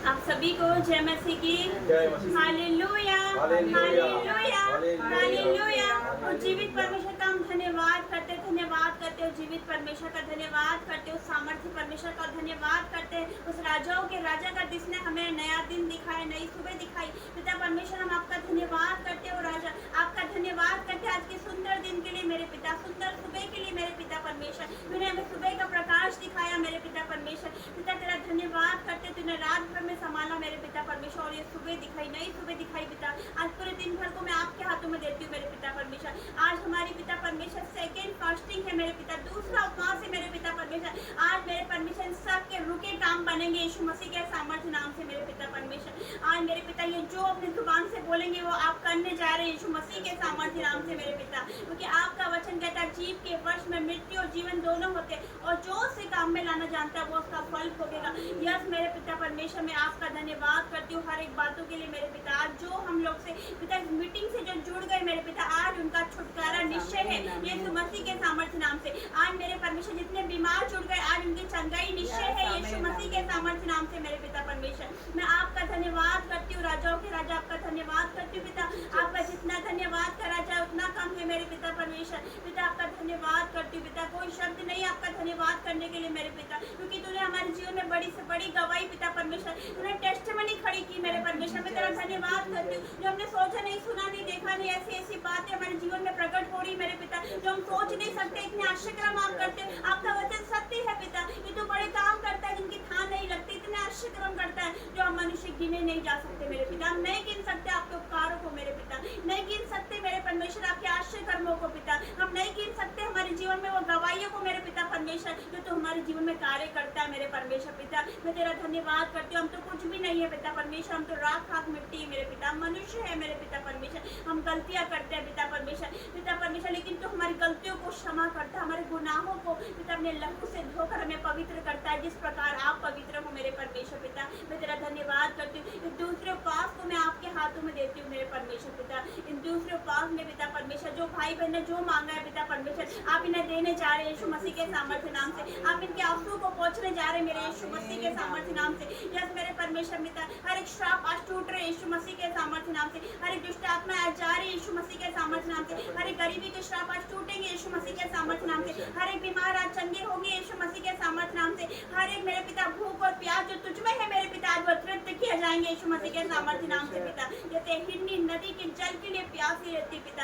आप सभी को जय मसीह की जय मसीह। Hallelujah hallelujah. Hallelujah hallelujah. Hallelujah. और जीवित परमेश्वर का हम धन्यवाद करते हो जीवित परमेश्वर का धन्यवाद करते हो, सामर्थ्य परमेश्वर का धन्यवाद करते हैं, उस राजाओं के राजा का जिसने हमें नया दिन दिखाया, नई सुबह दिखाई। पिता परमेश्वर हम आपका धन्यवाद करते हो राजा, आपका धन्यवाद करते हैं आज के सुंदर दिन के लिए मेरे पिता, सुंदर सुबह के लिए मेरे पिता परमेश्वर। तूने हमें सुबह का प्रकाश दिखाया मेरे पिता परमेश्वर। पिता तेरा धन्यवाद करते, तूने रात भर में संभाला मेरे पिता परमेश्वर और ये सुबह दिखाई, नई सुबह दिखाई पिता। आज पूरे दिन भर को मैं आपके हाथों में देती हूँ मेरे पिता परमेश्वर। आज हमारी पिता परमेश्वर सेकेंड फास्टिंग है मेरे पिता, दूसरा उपवास है मेरे पिता परमेश्वर। आज मेरे परमेश्वर सब के रुके काम बनेंगे यीशु मसीह के सामर्थ्य नाम से मेरे पिता परमेश्वर। आज मेरे पिता ये जो अपनी जुबान से बोलेंगे वो आप करने जा रहे हैं यीशु मसीह के सामर्थ्य नाम से मेरे पिता, क्योंकि आपका वचन कहता है जीव के वर्ष में मृत्यु और जीवन दोनों होते और जो उसे काम में लाना जानता है वो उसका फल भोगेगा। यस मेरे पिता परमेश्वर, मैं आपका धन्यवाद करती हूँ हर एक बातों के लिए मेरे पिता। आज जो हम लोग से पिता इस मीटिंग से जो जुड़ गए मेरे पिता, आज उनका छुटकारा निश्चय है यीशु मसीह के सामर्थ्य नाम से। आज मेरे परमेश्वर जितने बीमार जुड़ गए आज उनकी चंगाई निश्चय है यीशु मसीह के सामर्थ्य नाम से मेरे पिता परमेश्वर। मैं आपका धन्यवाद करती हूँ, राजाओं के राजा आपका धन्यवाद करती हूँ पिता। आपका जितना धन्यवाद करा जाए उतना कम है मेरे पिता परमेश्वर। पिता आपका धन्यवाद करती हूँ पिता, कोई शब्द नहीं आपका धन्यवाद करने के लिए मेरे पिता, क्योंकि तूने हमारे जीवन में बड़ी से बड़ी गवाही पिता परमेश्वर, तूने टेस्टिमनी खड़ी की मेरे परमेश्वर। मैं तेरा धन्यवाद करती हूँ, जो हमने सोचा नहीं, सुना नहीं, देखा नहीं, ऐसी ऐसी बातें हमारे जीवन में प्रकट हो रही मेरे पिता, जो हम सोच नहीं सकते। इतने आश्चर्य काम आप करते हो, आपका वचन सत्य है पिता। ये तो बड़े काम करता है जिनकी थाह नहीं लगती, इतने आश्चर्य कर्म करता है जो हम मनुष्य गिने नहीं जा सकते मेरे पिता। हम नहीं गिन सकते आपके उपकारों को मेरे पिता, नहीं गिन सकते मेरे परमेश्वर आपके आश्चर्य कर्मों को पिता। हम नहीं गिन सकते हमारे जीवन में वो गवाहियों को मेरे पिता परमेश्वर, जो तो हमारे जीवन में कार्य करता है मेरे परमेश्वर पिता। मैं तेरा धन्यवाद करती हूँ। हम तो कुछ भी नहीं है पिता परमेश्वर, हम तो राख खाक मिट्टी है मेरे पिता, मनुष्य है मेरे पिता परमेश्वर। हम गलतियाँ करते हैं पिता परमेश्वर, लेकिन तो हमारी गलतियों को क्षमा करता है, हमारे गुनाहों को पिता अपने लहू से धोकर हमें पवित्र करता है, जिस प्रकार आप पवित्र हो मेरे परमेश्वर पिता। मैं तेरा धन्यवाद करती हूँ। इन दूसरे उपवास को मैं आपके हाथों में देती हूँ मेरे परमेश्वर पिता। इन दूसरे उपवास में पिता परमेश्वर जो भाई बहन ने जो मांगा है पिता परमेश्वर, आप इन्हें देने जा रहे हैं यीशु मसीह के सामर्थ्य नाम से। आप इनके आंसू को पोंछने जा रहे हैं मेरे यीशु मसीह के सामर्थ्य नाम से। यस मेरे परमेश्वर पिता, हर एक श्राप आज टूट रहे यीशु मसीह के सामर्थ्य नाम से। हर एक दुष्ट आत्मा आज जा रही है यीशु मसीह के सामर्थ्य नाम से। हर एक गरीबी के श्राप आज टूटेंगे यीशु मसीह के सामर्थ्य नाम से। हर एक बीमार आज चंगे होंगे यीशु मसीह के सामर्थ्य नाम से। हर एक मेरे पिता भूख और प्यास जो तुझ में है मेरे पिता, आज वो तृप्त किए जाएंगे यीशु मसीह के सामर्थ्य नाम से पिता। जैसे हिरनी नदी के जल के लिए प्यासी रहती पिता,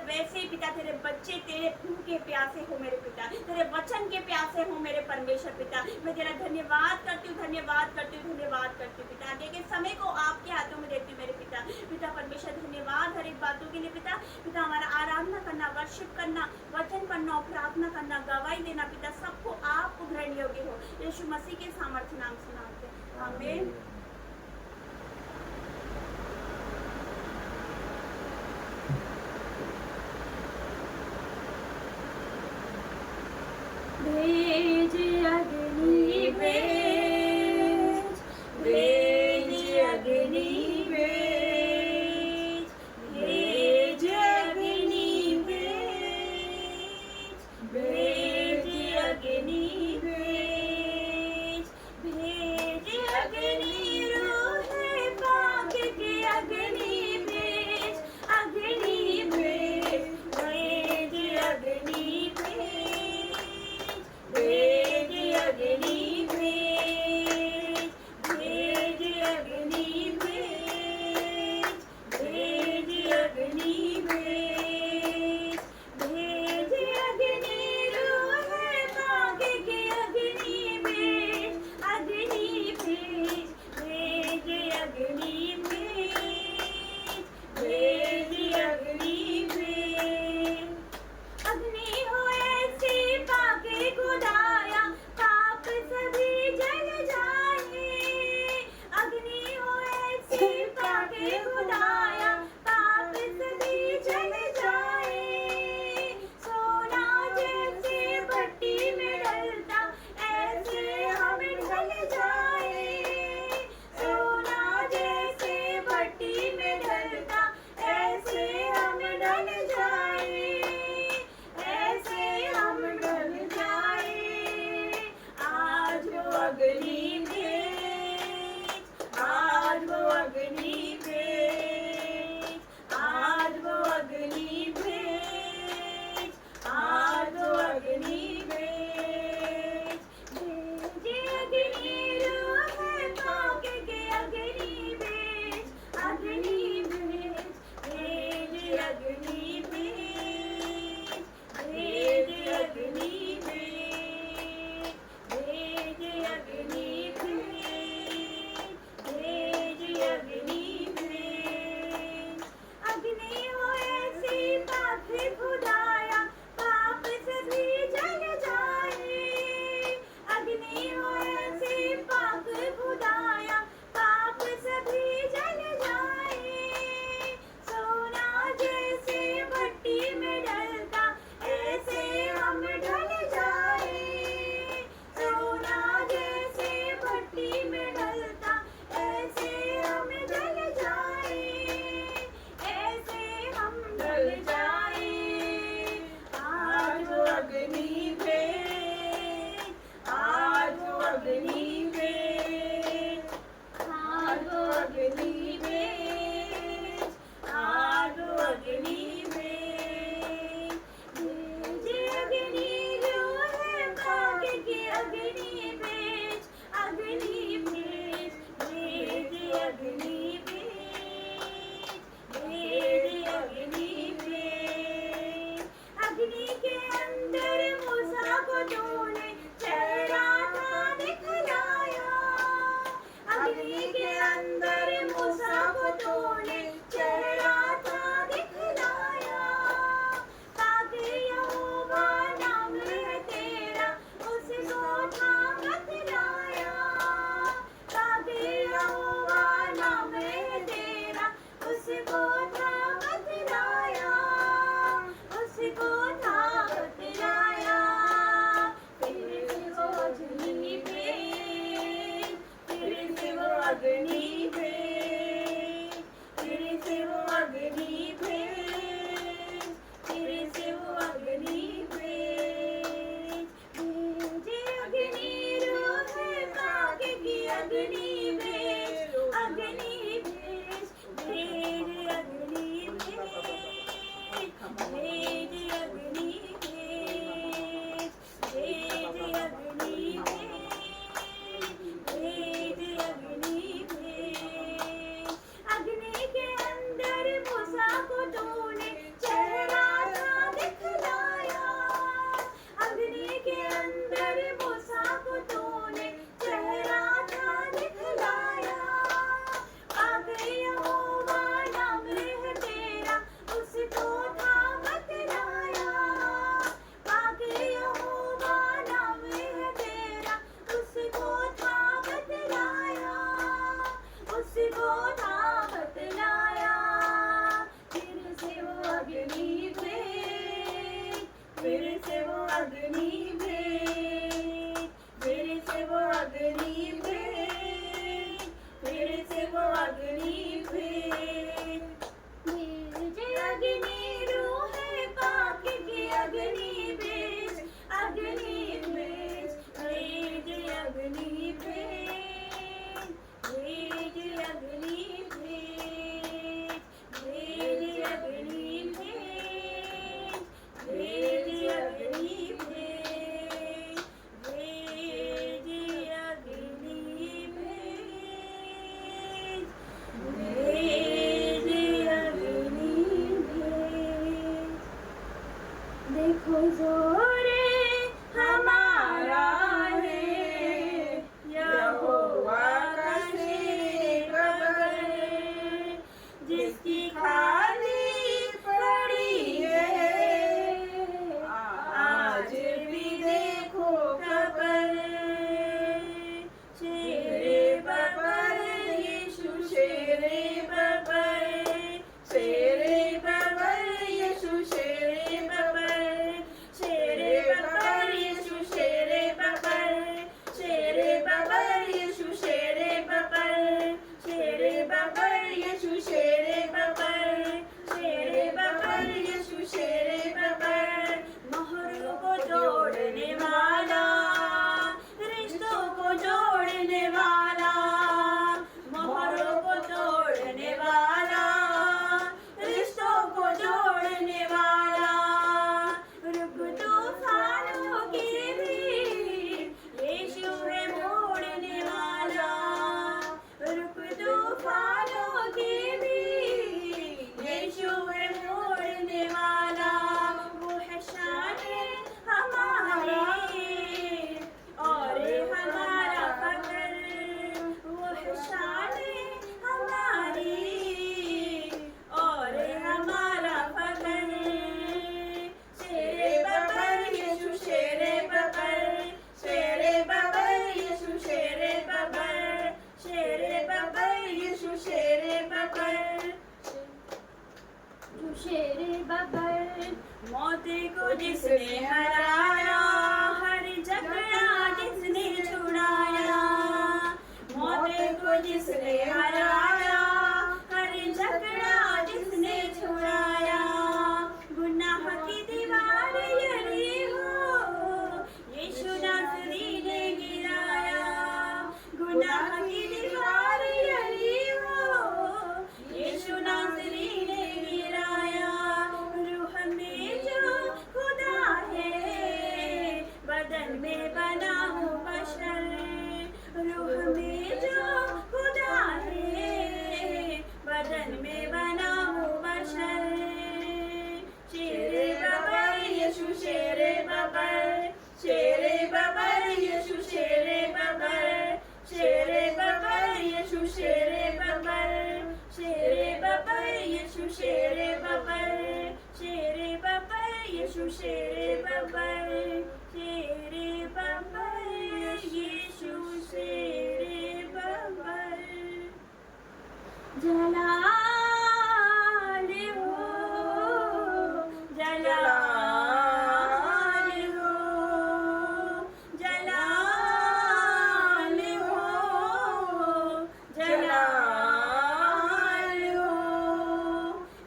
वैसे ही पिता तेरे बच्चे तेरे भूखे प्यासे हो मेरे पिता, तेरे वचन के प्यासे हो मेरे परमेश्वर पिता। मैं तेरा धन्यवाद करती हूँ, धन्यवाद करती हूँ, धन्यवाद करती हूँ पिता। आगे के समय को आपके हाथों में देती हूँ मेरे पिता परमेश्वर। धन्यवाद हर एक बातों के लिए पिता। हमारा आराधना करना, वर्शिप करना, वचन पढ़ना, प्रार्थना करना, गवाही देना पिता, सबको आपको ग्रहण योग्य हो यीशु मसीह के सामर्थ्य नाम से मांगते हैं, आमीन। भेज अग्नि भेज, भेज अग्नि भेज, भेज अग्नि भेज, भेज अग्नि भेज, भेज अग्नि रूहे पाक के अग्नि भेज, अग्नि भेज, भेज अग्नि भेज, भेज अग्नि भेज, भेज अग्नि भेज, भेज अग्नि भेज, भेज अग्नि रूहे पाक के अग्नि भेज, अग्नि भेज, भेज अग्नि भेज, भेज अग्नि भेज। अग्नि हो ऐसी पाके खुदाया, पाप सभी जल जाए। अग्नि हो अग्नि के अंदर मूसा को तूने चेहरा था दिखलाया, ताकि यहोवा नाम है तेरा उसको था बतलाया, ताकि यहोवा नाम है तेरा उसको था बतलाया, उसको था बतलाया। फिर से वो अग्नि भेज, फिर से वो अग्नि भेज, फिर से वो अग्नि भेज, फिर से वो अग्नि भेज, भेजे अग्नि रूह पाक की अग्नि भेज, अग्नि भेज, भेज अग्नि भेज, भेज अग्नि भेज, भेज अग्नि भेज, भेज अग्नि भेज। अग्नि के अंदर मूसा को तूने चेहरा था दिखलाया, अग्नि के अंदर मूसा को तूने चेहरा था दिखलाया, आगे यहोवा नाम है तेरा उसको था बतलाया, आगे यहोवा नाम है तेरा उसको था बतलाया, उसको था बतलाया। फिर से वो अग्नि भेज, फिर से वो अग्नि भेज, फिर से वो अग्नि भेज, फिर से वो अग्नि भेज, भेज अग्नि रूह पाक की अग्नि भेज, अग्नि भेज, भेज अग्नि भेज, भेज अग्नि भेज, भेज अग्नि भेज, भेज अग्नि भेज, भेज अग्नि भेज, भेज अग्नि भेज। देखो जोरे हमारा है यहोवा का शेर है, जिसकी खाली पड़ी है आज भी देखो खबर, शेरे बबर यीशु शेरे बबर, शेरे बबर यीशु शेरे बबर, शेरे बबर यीशु शेरे बबर, शेरे बबर यीशु शेरे बबर, शेरे बबर यीशु शेरे बबर, शेरे बबर यीशु शेरे बबर। मोहरों को जोड़ने वाला, रिश्तों को जोड़ने वाला, मोहरों को जोड़ने वाला, रिश्तों को जोड़ने वाला, रुक तूफानों की भी यीशु है मोड़ने वाला, रुक तूफानों की भी यीशु है मोड़ने वाला। वो है शान हमारी और हमारा फख्र, वो है शान हमारी और हमारा फख्र, शेरे बबर यीशु शेरे बबर, शेरे बबर यीशु शेरे बबर, शेरे बबर यीशु शेरे बबर, शेरे बबर। मौत को जिसने हराया, हर झगड़ा जिसने छुड़ाया, मौत को जिसने हराया, हर झगड़ा जिसने छुड़ाया, गुनाह की दीवार यरीहो यीशु नासरी ने गिराया, गुनाह की दीवार यरीहो यीशु नासरी ने गिराया। रूह में जो खुदा है बदन में बना हो बशर, रूह में जो खुदा है शेरे बब्बर, शेरे बब्बर, यीशु शेरे बब्बर। जलाल हो, जलाल हो, जलाल हो, जलाल हो।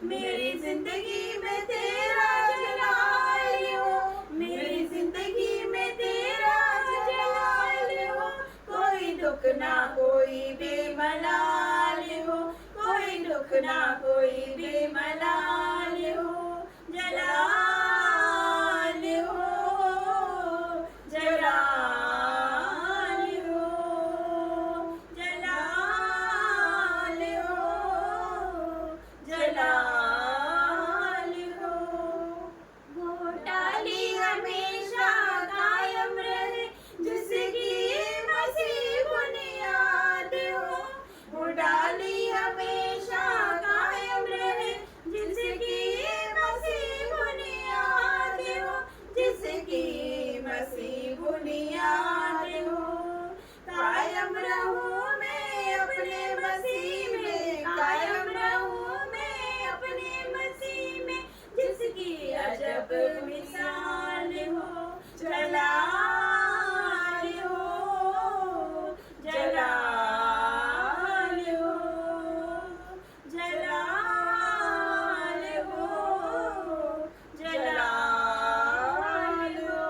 मेरी जिंदगी में तेरा जलाल हो, मेरी जिंदगी में तेरा जलाल हो। कोई दुख ना कोई बेमलाल हो, कोई दुख ना कोई बेमलाल हो। जलाल हो, जलाल हो, जलाल हो, जलाल हो। वो डाली हमेशा कायम रहे, जिसकी मसीह बुनियाद हो। वो डाली हमेशा कायम रहे, जिसकी मसीह बुनियाद हो, जिसकी मसीह बुनियाद हो। कायम रहूं मैं अपने मसीह में, कायम रहूं मैं अपने मसीह में, जिसकी अजब मिसाल हो। जलाल हो, जलाल हो, जलाल हो, जलाल हो।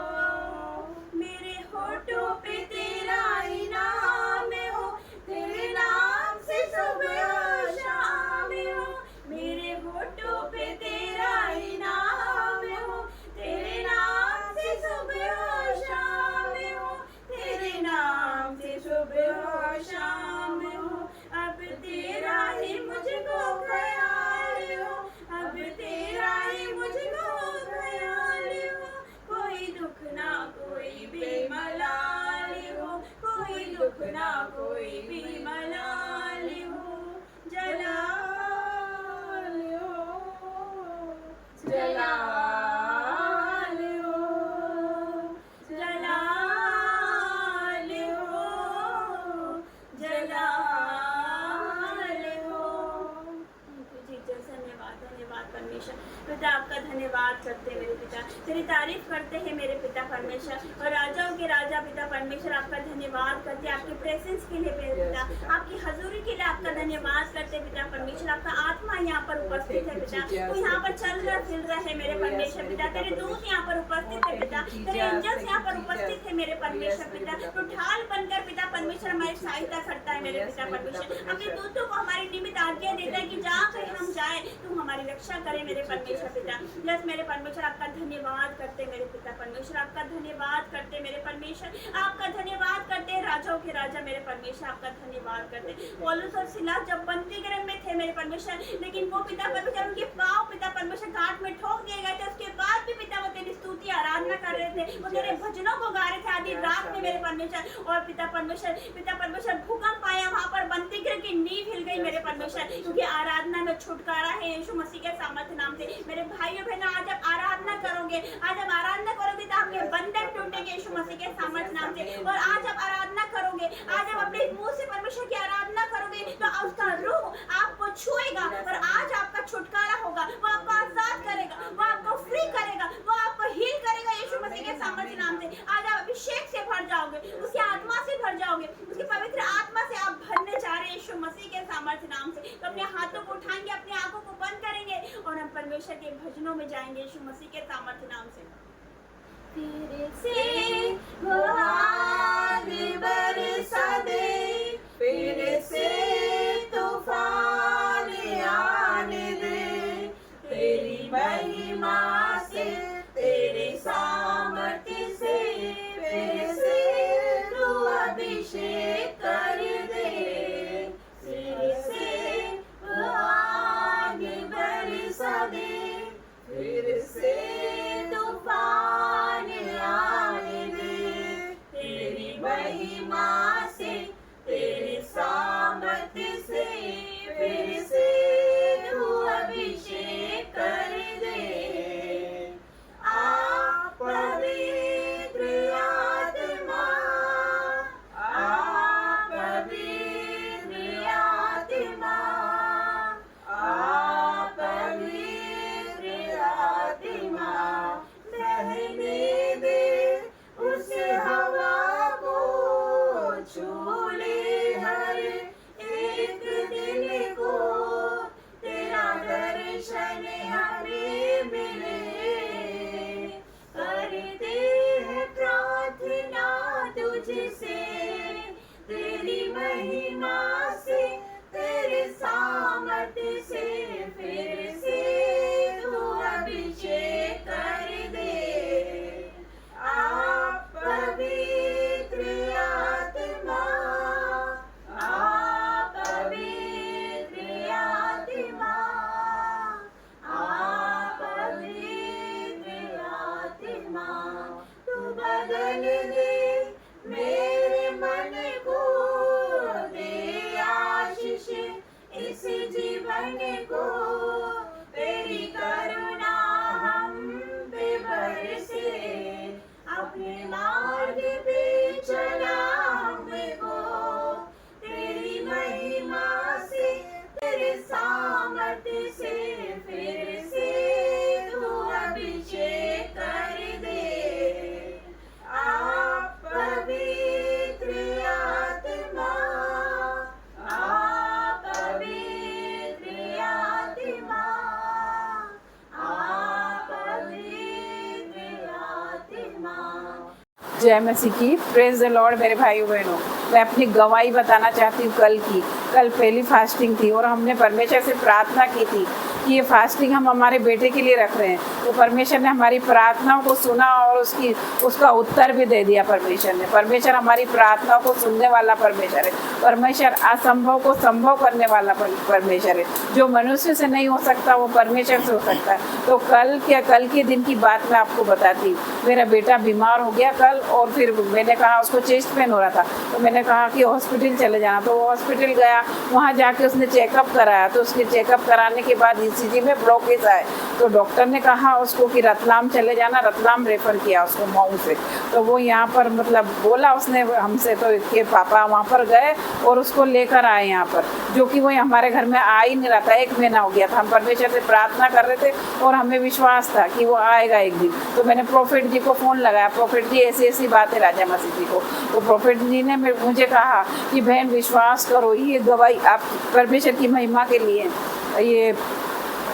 मेरे होठों पे तेरा इनाम हो, तेरे नाम से सुबह और शाम हो। मेरे होठों पे तेरा इनाम हो, तेरे नाम से सुबह और शाम हो, तेरे नाम से सुबह और शाम हो। अब तेरा ही मुझको ख्याल हो, अब तेरा ही मुझको ख्याल हो। कोई दुख ना कोई बेमलाल हो, कोई दुख ना कोई बेमलाल हो। जलाल हो, जलाल हो, जलाल हो, जलाल हो। जीसस, धन्यवाद, धन्यवाद परमेश्वर। पिता आपका धन्यवाद करते हैं मेरे पिता, तेरी तारीफ करते हैं मेरे पिता परमेश्वर। और राजाओं के राजा पिता परमेश्वर आपका धन्यवाद करते हैं, आपके प्रेजेंस के लिए मेरे पिता, आपकी हजूरी के लिए आपका धन्यवाद करते हैं पिता परमेश्वर। आपका आत्मा यहाँ पर उपस्थित है पिता, वो यहाँ पर चल रहा फिर रहा है मेरे परमेश्वर पिता। तेरे दूत यहाँ पर उपस्थित है पिता, तेरे एंजल्स यहाँ पर उपस्थित है मेरे परमेश्वर पिता। तो ढाल बनकर पिता परमेश्वर हमारी सहायता करता है मेरे पिता परमेश्वर। अपने दूतों को हमारी निमित्त आज्ञा देता है कि जहाँ कहीं हम जाए तुम हमारी रक्षा करें मेरे परमेश्वर पिता। यस मेरे परमेश्वर आपका धन्यवाद करते मेरे पिता परमेश्वर, आपका धन्यवाद करते मेरे परमेश्वर, आपका धन्यवाद करते राजाओं के राजा मेरे परमेश्वर, आपका धन्यवाद करते। पौलुस और सिलास जब बंदी गृह में थे मेरे परमेश्वर, लेकिन वो पिता परमेश्वर उनके पांव पिता परमेश्वर घाट में ठोक दिए गए थे, उसके बाद भी पिता वो तेरी स्तुति आराधना कर रहे थे, वो तेरे भजनों को गा रहे थे आधी रात में मेरे परमेश्वर। और पिता परमेश्वर भूकंप आया, वहां पर बंदी गृह की नींव हिल गई मेरे परमेश्वर, क्योंकि आराधना में छुटकारा है यीशु मसीह के सामर्थ्य नाम से। मेरे भाइयों बहनों, आज आप आराधना करोगे, आज आप आराधना करोगे तो आपके बंधन टूटेंगे यीशु मसीह के सामर्थ्य नाम से। और आज आप आराधना करोगे, आज आप अपने मुंह से परमेश्वर की आराधना करोगे तो उसका रूह आपको छुएगा और आज आपका छुटकारा होगा, वो आपको आजाद करेगा, वो आपको फ्री करेगा, वो आपको हील करेगा यीशु मसीह के सामर्थ्य नाम से। आज आप अभिषेक से भर जाओगे, उसकी आत्मा से भर जाओगे, उसकी पवित्र आत्मा से आप भरने जा रहे हैं यीशु मसीह के सामर्थ्य नाम से। तो अपने हाथों को उठाएंगे, अपनी आंखों को बंद करेंगे और हम परमेश्वर के भजनों में जाएंगे यीशु मसीह के सामर्थ्य नाम से। तेरे से वो आग बरसा दे, फिर से तूफान आने दे, तेरी महिमा से तेरे सामर्थ्य से फिर से तू अभिषेक कर दे। फिर से वो आग बरसा दे, फिर से तूफान आने दे, तेरी महिमा से तेरे सामर्थ्य जय मसीह की। प्रेज द लॉर्ड मेरे भाइयों बहनों। मैं अपनी गवाही बताना चाहती हूँ कल की। कल पहली फास्टिंग थी और हमने परमेश्वर से प्रार्थना की थी कि ये फास्टिंग हम हमारे बेटे के लिए रख रहे हैं। तो परमेश्वर ने हमारी प्रार्थनाओं को सुना और उसका उत्तर भी दे दिया परमेश्वर ने। परमेश्वर हमारी प्रार्थनाओं को सुनने वाला परमेश्वर है। परमेश्वर असंभव को संभव करने वाला परमेश्वर है। जो मनुष्य से नहीं हो सकता वो परमेश्वर से हो सकता है। तो कल के दिन की बात मैं आपको बताती हूँ। मेरा बेटा बीमार हो गया कल और फिर मैंने कहा, उसको चेस्ट पेन हो रहा था, तो मैंने कहा कि हॉस्पिटल चले जाना। तो वो हॉस्पिटल गया, वहाँ जाके उसने चेकअप कराया। तो उसके चेकअप कराने के बाद ECG में ब्लॉकेज आए। तो डॉक्टर ने कहा उसको कि रतलाम चले जाना। रतलाम रेफर किया उसको मऊ से। तो वो यहाँ पर मतलब बोला उसने हमसे, तो के पापा वहाँ पर गए और उसको लेकर आए यहाँ पर, जो कि वो हमारे घर में आ ही नहीं रहा था। 1 महीना हो गया था। हम परमेश्वर से प्रार्थना कर रहे थे और हमें विश्वास था कि वो आएगा एक दिन। तो मैंने प्रॉफिट जी को फ़ोन लगाया, प्रॉफिट जी ऐसी ऐसी बातें राजा मसीह जी को। तो प्रॉफिट जी ने मुझे कहा कि बहन विश्वास करो, ये गवाही आप परमेश्वर की महिमा के लिए, ये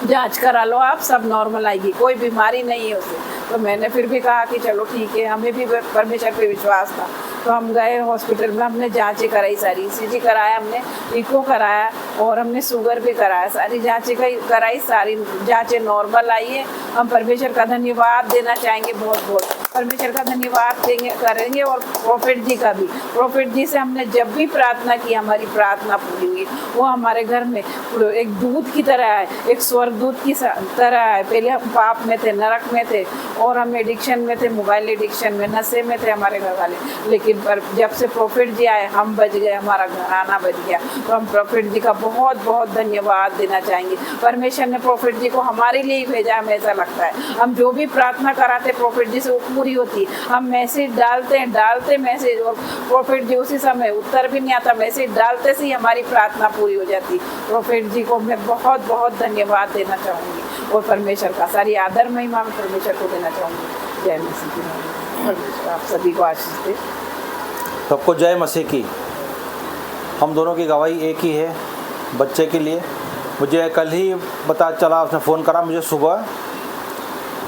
जांच करा लो, आप सब नॉर्मल आएगी, कोई बीमारी नहीं है उसे। तो मैंने फिर भी कहा कि चलो ठीक है, हमें भी परमेश्वर पे विश्वास था। तो हम गए हॉस्पिटल में, हमने जांचें कराई सारी, ECG कराया, हमने इको कराया और हमने शुगर भी कराया। सारी जांचें कराई, सारी जांचें नॉर्मल आई है। हम परमेश्वर का धन्यवाद देना चाहेंगे, बहुत बहुत परमेश्वर का धन्यवाद करेंगे। और प्रॉफिट जी का भी, प्रॉफिट जी से हमने जब भी प्रार्थना की हमारी प्रार्थना पूरी हुई। वो हमारे घर में एक दूत की तरह है, एक स्वर्गदूत की तरह है। पहले हम पाप में थे, नरक में थे और हम एडिक्शन में थे, मोबाइल एडिक्शन में, नशे में थे हमारे घर वाले। लेकिन जब से प्रॉफिट जी आए हम बच गए, हमारा घराना बच गया। तो हम प्रॉफिट जी का बहुत बहुत धन्यवाद देना चाहेंगे। परमेश्वर ने प्रॉफिट जी को हमारे लिए ही भेजा, हमें ऐसा लगता है। हम जो भी प्रार्थना कराते प्रॉफिट जी से वो पूरी होती। हम मैसेज डालते मैसेज और प्रॉफिट जी उसी समय उत्तर भी नहीं आता, मैसेज डालते से ही हमारी प्रार्थना पूरी हो जाती। प्रॉफिट जी को मैं बहुत बहुत धन्यवाद देना चाहूँगी और परमेश्वर का सारी आदर महिमा में परमेश्वर को देना चाहूँगी। जय मसीह की। परमेश्वर आप सभी को आशीष दे। सबको जय मसीह की। हम दोनों की गवाही एक ही है बच्चे के लिए। मुझे कल ही पता चला, उसने फ़ोन करा मुझे सुबह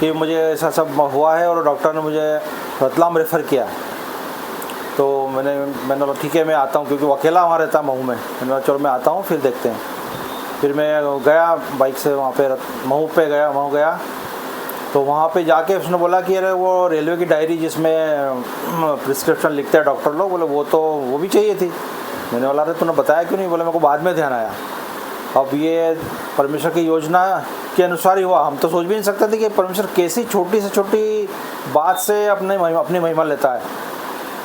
कि मुझे ऐसा सब हुआ है और डॉक्टर ने मुझे रतलाम रेफ़र किया। तो मैंने बोला ठीक है मैं आता हूँ, क्योंकि वो अकेला वहाँ रहता मऊ में। मैंने बोला चलो मैं आता हूँ, फिर देखते हैं। फिर मैं गया बाइक से वहाँ पे मऊ गया। तो वहाँ पे जाके उसने बोला कि अरे वो रेलवे की डायरी जिसमें प्रिस्क्रिप्शन लिखते हैं डॉक्टर लोग, बोले वो भी चाहिए थी। मैंने बोला अरे तूने बताया क्यों नहीं? बोले मेरे को बाद में ध्यान आया। अब ये परमेश्वर की योजना के अनुसार ही हुआ। हम तो सोच भी नहीं सकते थे कि परमेश्वर कैसी छोटी से छोटी बात से अपनी महिमा लेता है।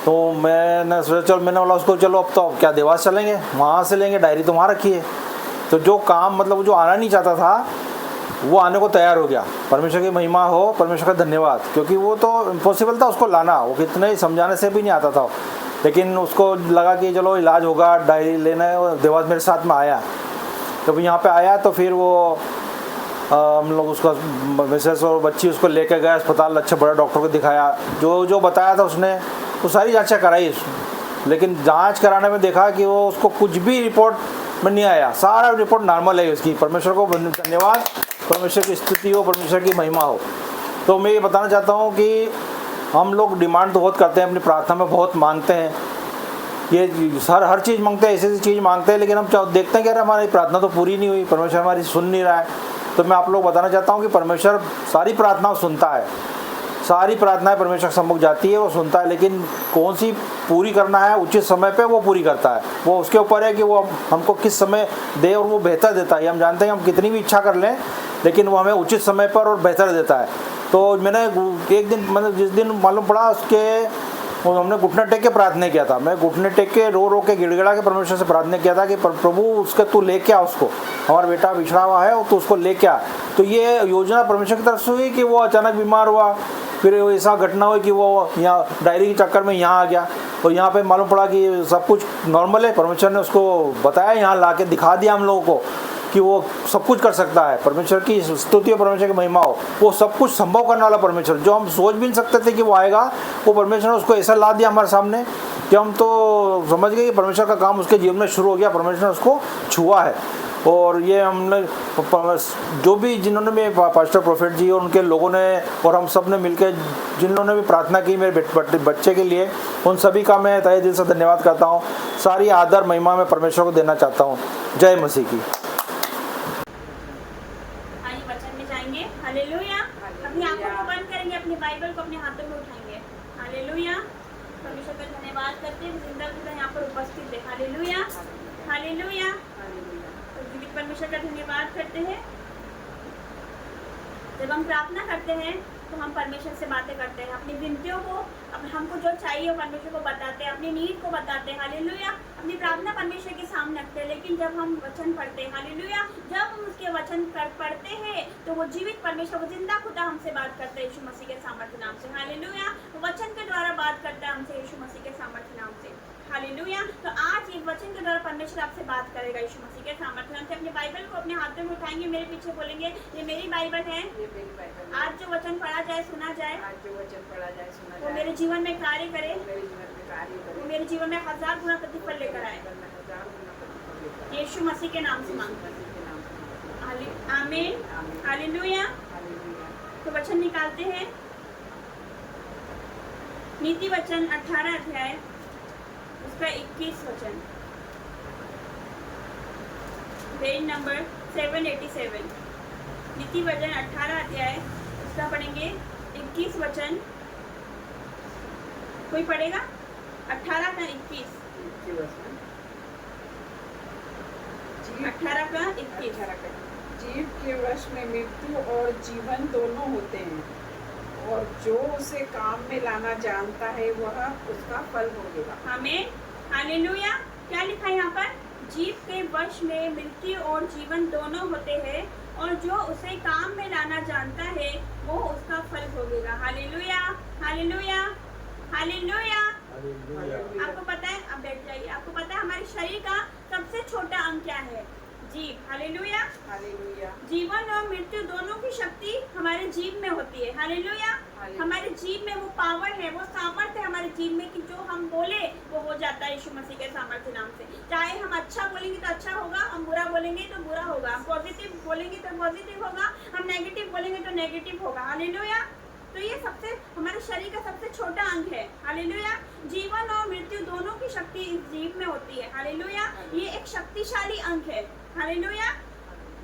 तो मैंने सोचा मैंने बोला उसको चलो अब तो क्या देवास चलेंगे, वहाँ से लेंगे, डायरी तो वहाँ रखी है। तो जो काम मतलब जो आना नहीं चाहता था वो आने को तैयार हो गया। परमेश्वर की महिमा हो, परमेश्वर का धन्यवाद, क्योंकि वो तो इम्पॉसिबल था उसको लाना, वो कितने समझाने से भी नहीं आता था। लेकिन उसको लगा कि चलो इलाज होगा, डायरी लेना है। देवास मेरे साथ में आया, तो यहाँ पे आया तो फिर वो हम लोग उसका मिसेस और बच्ची उसको लेके गए अस्पताल, अच्छे बड़े डॉक्टर को दिखाया। जो बताया था उसने वो सारी जाँचें कराई, लेकिन जाँच कराने में देखा कि वो उसको कुछ भी रिपोर्ट में नहीं आया, सारा रिपोर्ट नॉर्मल है उसकी। परमेश्वर को धन्यवाद, परमेश्वर की स्तुति हो, परमेश्वर की महिमा हो। तो मैं ये बताना चाहता हूँ कि हम लोग डिमांड तो बहुत करते हैं, अपनी प्रार्थना में बहुत मांगते हैं, ये हर चीज़ मांगते हैं, ऐसी चीज़ मांगते हैं, लेकिन हम देखते हैं कि अरे हमारी प्रार्थना तो पूरी नहीं हुई, परमेश्वर हमारी सुन नहीं रहा है। तो मैं आप लोग बताना चाहता हूँ कि परमेश्वर सारी प्रार्थनाओं सुनता है, सारी प्रार्थनाएं परमेश्वर सम्मुख जाती है, वो सुनता है, लेकिन कौन सी पूरी करना है उचित समय पे वो पूरी करता है। वो उसके ऊपर है कि वो हमको किस समय दे और वो बेहतर देता है। हम जानते हैं हम कितनी भी इच्छा कर लें, लेकिन वो हमें उचित समय पर और बेहतर देता है। तो मैंने एक दिन मतलब जिस दिन मालूम पड़ा उसके हमने घुटने टेक के प्रार्थना किया था। मैं घुटने टेक के रो के गिड़गिड़ा के परमेश्वर से प्रार्थना किया था कि प्रभु उसके तू लेके आ, उसको हमारा बेटा बिछड़ा हुआ है तो उसको लेके आ। तो ये योजना परमेश्वर की तरफ से हुई कि वो अचानक बीमार हुआ, फिर ऐसा घटना हुई कि वो यहाँ डायरी के चक्कर में यहाँ आ गया। और यहाँ पे मालूम पड़ा कि सब कुछ नॉर्मल है। परमेश्वर ने उसको बताया, यहाँ ला के दिखा दिया हम लोगों को कि वो सब कुछ कर सकता है। परमेश्वर की स्तुति और परमेश्वर की महिमा हो। वो सब कुछ संभव करने वाला परमेश्वर, जो हम सोच भी नहीं सकते थे कि वो आएगा, वो परमेश्वर ने उसको ऐसा ला दिया हमारे सामने कि हम तो समझ गए कि परमेश्वर का काम उसके जीवन में शुरू हो गया। परमेश्वर ने उसको छुआ है और ये हमने जो भी जिन्होंने भी पास्टर प्रोफेट जी और उनके लोगों ने और हम सब ने मिलकर जिन्होंने भी प्रार्थना की मेरे बच्चे के लिए, उन सभी का मैं तहे दिल से धन्यवाद करता हूँ। सारी आदर महिमा मैं परमेश्वर को देना चाहता हूँ। जय मसीह की। आइए वचन में जाएंगे। हालेलुया। अपनी आंखों को बंद करेंगे, अपनी बाइबल को अपने हाथों में उठाएंगे। हालेलुया। परमेश्वर का धन्यवाद करते हैं, जिंदा खुदा यहाँ पर उपस्थित है। Hallelujah, hallelujah. जीवित परमेश्वर का धन्यवाद करते हैं। जब हम प्रार्थना करते हैं तो हम परमेश्वर से बातें करते हैं, अपनी विनतियों को, हमको जो चाहिए वो परमेश्वर को बताते हैं, अपनी नीड को बताते हैं। हालेलुया। अपनी प्रार्थना परमेश्वर के सामने रखते हैं। लेकिन जब हम वचन पढ़ते हैं, हालेलुया, जब हम उसके वचन पढ़ते हैं तो वो जीवित परमेश्वर, वो जिंदा खुदा हमसे बात करते हैं यीशु मसीह के सामर्थ्य नाम से। हालेलुया। वो वचन के द्वारा बात करता है हमसे यीशु मसीह के सामर्थ्य नाम से। हालेलुया। तो आज ये वचन के द्वारा परमेश्वर आपसे बात करेगा यीशु मसीह के सामर्थ्य नाम से। अपनी बाइबल को अपने हाथों में उठाएंगे, मेरे पीछे बोलेंगे ये मेरी बाइबल है। आज जो वचन पढ़ा जाए, सुना जाए, वो मेरे जीवन में कार्य करे, वो मेरे जीवन में 1000 गुना प्रतिफल लेकर आए। यीशु मसीह के नाम से मांगते हैं, आमीन। हालेलुया। तो वचन निकालते हैं। नीति वचन 18 अध्याय उसका 21 वचन, पेज नंबर 787। नीति वचन 18 अध्याय उसका पढ़ेंगे 21 वचन। कोई पढ़ेगा? 18 का 21। 18 का 21। जीव के वश में मृत्यु और जीवन दोनों होते हैं, और जो उसे काम में लाना जानता है वह उसका फल भोगेगा। आमीन। हालेलुया। क्या लिखा है यहाँ पर? जीव के वश में मृत्यु और जीवन दोनों होते हैं, और जो उसे काम में लाना जानता है वो उसका फल भोगेगा। Hallelujah, hallelujah, hallelujah. आपको पता है, अब बैठ जाइए, आपको पता है हमारे शरीर का सबसे छोटा अंग क्या है? जीव। Hallelujah, hallelujah. जीवन और मृत्यु दोनों की शक्ति हमारे जीव में होती है। हालेलुया। हमारे जीव में वो पावर है, वो सामर्थ्य है हमारे जीव में कि जो हम बोले वो हो जाता है यीशु मसीह के सामर्थ्य नाम से। चाहे हम अच्छा बोलेंगे तो अच्छा होगा, हम बुरा बोलेंगे तो बुरा होगा, हम पॉजिटिव बोलेंगे तो पॉजिटिव होगा, हम नेगेटिव बोलेंगे तो नेगेटिव होगा। हालेलुया। तो ये सबसे हमारे शरीर का सबसे छोटा अंग है। हालेलुया। जीवन और मृत्यु दोनों की शक्ति इस जीव में होती है। हालेलुया। ये एक शक्तिशाली अंग है। हालेलुया।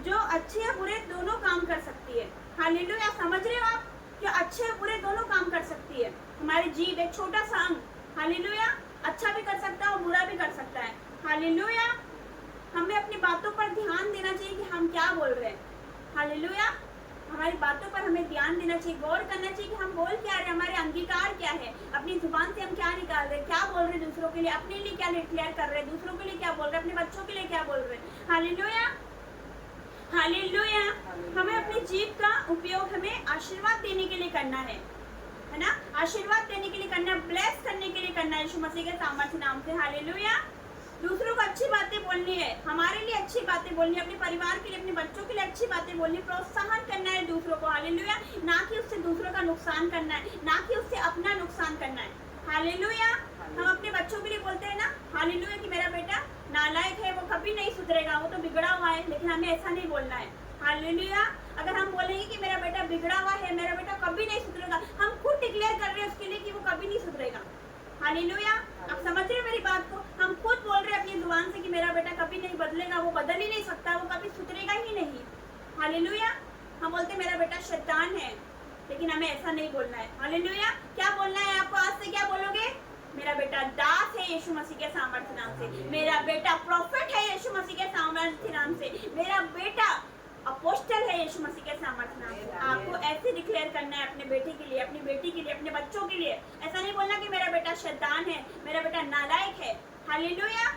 जो अच्छे या बुरे दोनों काम कर सकती है। हालेलुया। समझ रहे हो आप कि अच्छे या बुरे दोनों काम कर सकती है हमारी जीव, एक छोटा सा अंग। हालेलुया। अच्छा भी कर सकता है और बुरा भी कर सकता है। हालेलुया। हमें अपनी बातों पर ध्यान देना चाहिए कि हम क्या बोल रहे हैं। हालेलुया। हमारी बातों पर हमें ध्यान देना चाहिए, गौर करना चाहिए कि हम बोल क्या रहे हैं, हमारे अंगीकार क्या है, अपनी जुबान से हम क्या निकाल रहे हैं, क्या बोल रहे हैं दूसरों के लिए, अपने लिए क्या डिक्लेयर कर रहे हैं, दूसरों के लिए क्या बोल रहे हैं, अपने बच्चों के लिए क्या बोल रहे हैं। Hallelujah, hallelujah. हमें अपनी जीभ का उपयोग हमें आशीर्वाद देने के लिए करना है ना, आशीर्वाद देने के लिए करना है, ब्लेस करने के लिए करना है यीशु मसीह के सामर्थ्य नाम से। हालेलुया। दूसरों को अच्छी बातें बोलनी है, हमारे लिए अच्छी बातें बोलनी है, अपने परिवार के लिए, अपने बच्चों के लिए अच्छी बातें बोलनी, प्रोत्साहन करना है दूसरों को। हालेलुया। ना कि उससे दूसरों का नुकसान करना है, ना कि उससे अपना नुकसान करना है। हालेलुया। हम अपने बच्चों के लिए बोलते हैं ना, हालेलुया, कि मेरा बेटा नालायक है, वो कभी नहीं सुधरेगा, वो तो बिगड़ा हुआ है, लेकिन हमें ऐसा नहीं बोलना है। हालेलुया। अगर हम बोलेंगे कि मेरा बेटा बिगड़ा हुआ है, मेरा बेटा कभी नहीं सुधरेगा, हम खुद डिक्लेयर कर रहे हैं उसके लिए कि वो कभी नहीं सुधरेगा। हालेलुया। आप समझ रहे हैं मेरी बात को? हम खुद बोल रहे हैं अपनी जुबान से कि मेरा बेटा कभी नहीं बदलेगा, वो बदल ही नहीं सकता, वो कभी सुधरेगा ही नहीं। हालेलुया। हम बोलते हैं मेरा बेटा शैतान है, लेकिन हमें ऐसा नहीं बोलना है। हालेलुया। क्या बोलना है आपको? आज से क्या बोलोगे? मेरा बेटा दास है यीशु मसीह के सामर्थ्य नाम से, मेरा बेटा प्रॉफिट है यीशु मसीह के सामर्थ्य नाम से, मेरा बेटा अपोस्टल है यीशु मसीह के सामर्थ्य नाम से। आपको ऐसे डिक्लेयर करना है अपने बेटे के लिए, अपनी बेटी के लिए, अपने बच्चों के लिए। ऐसा नहीं बोलना कि मेरा बेटा शैतान है, मेरा बेटा नालायक है। Hallelujah,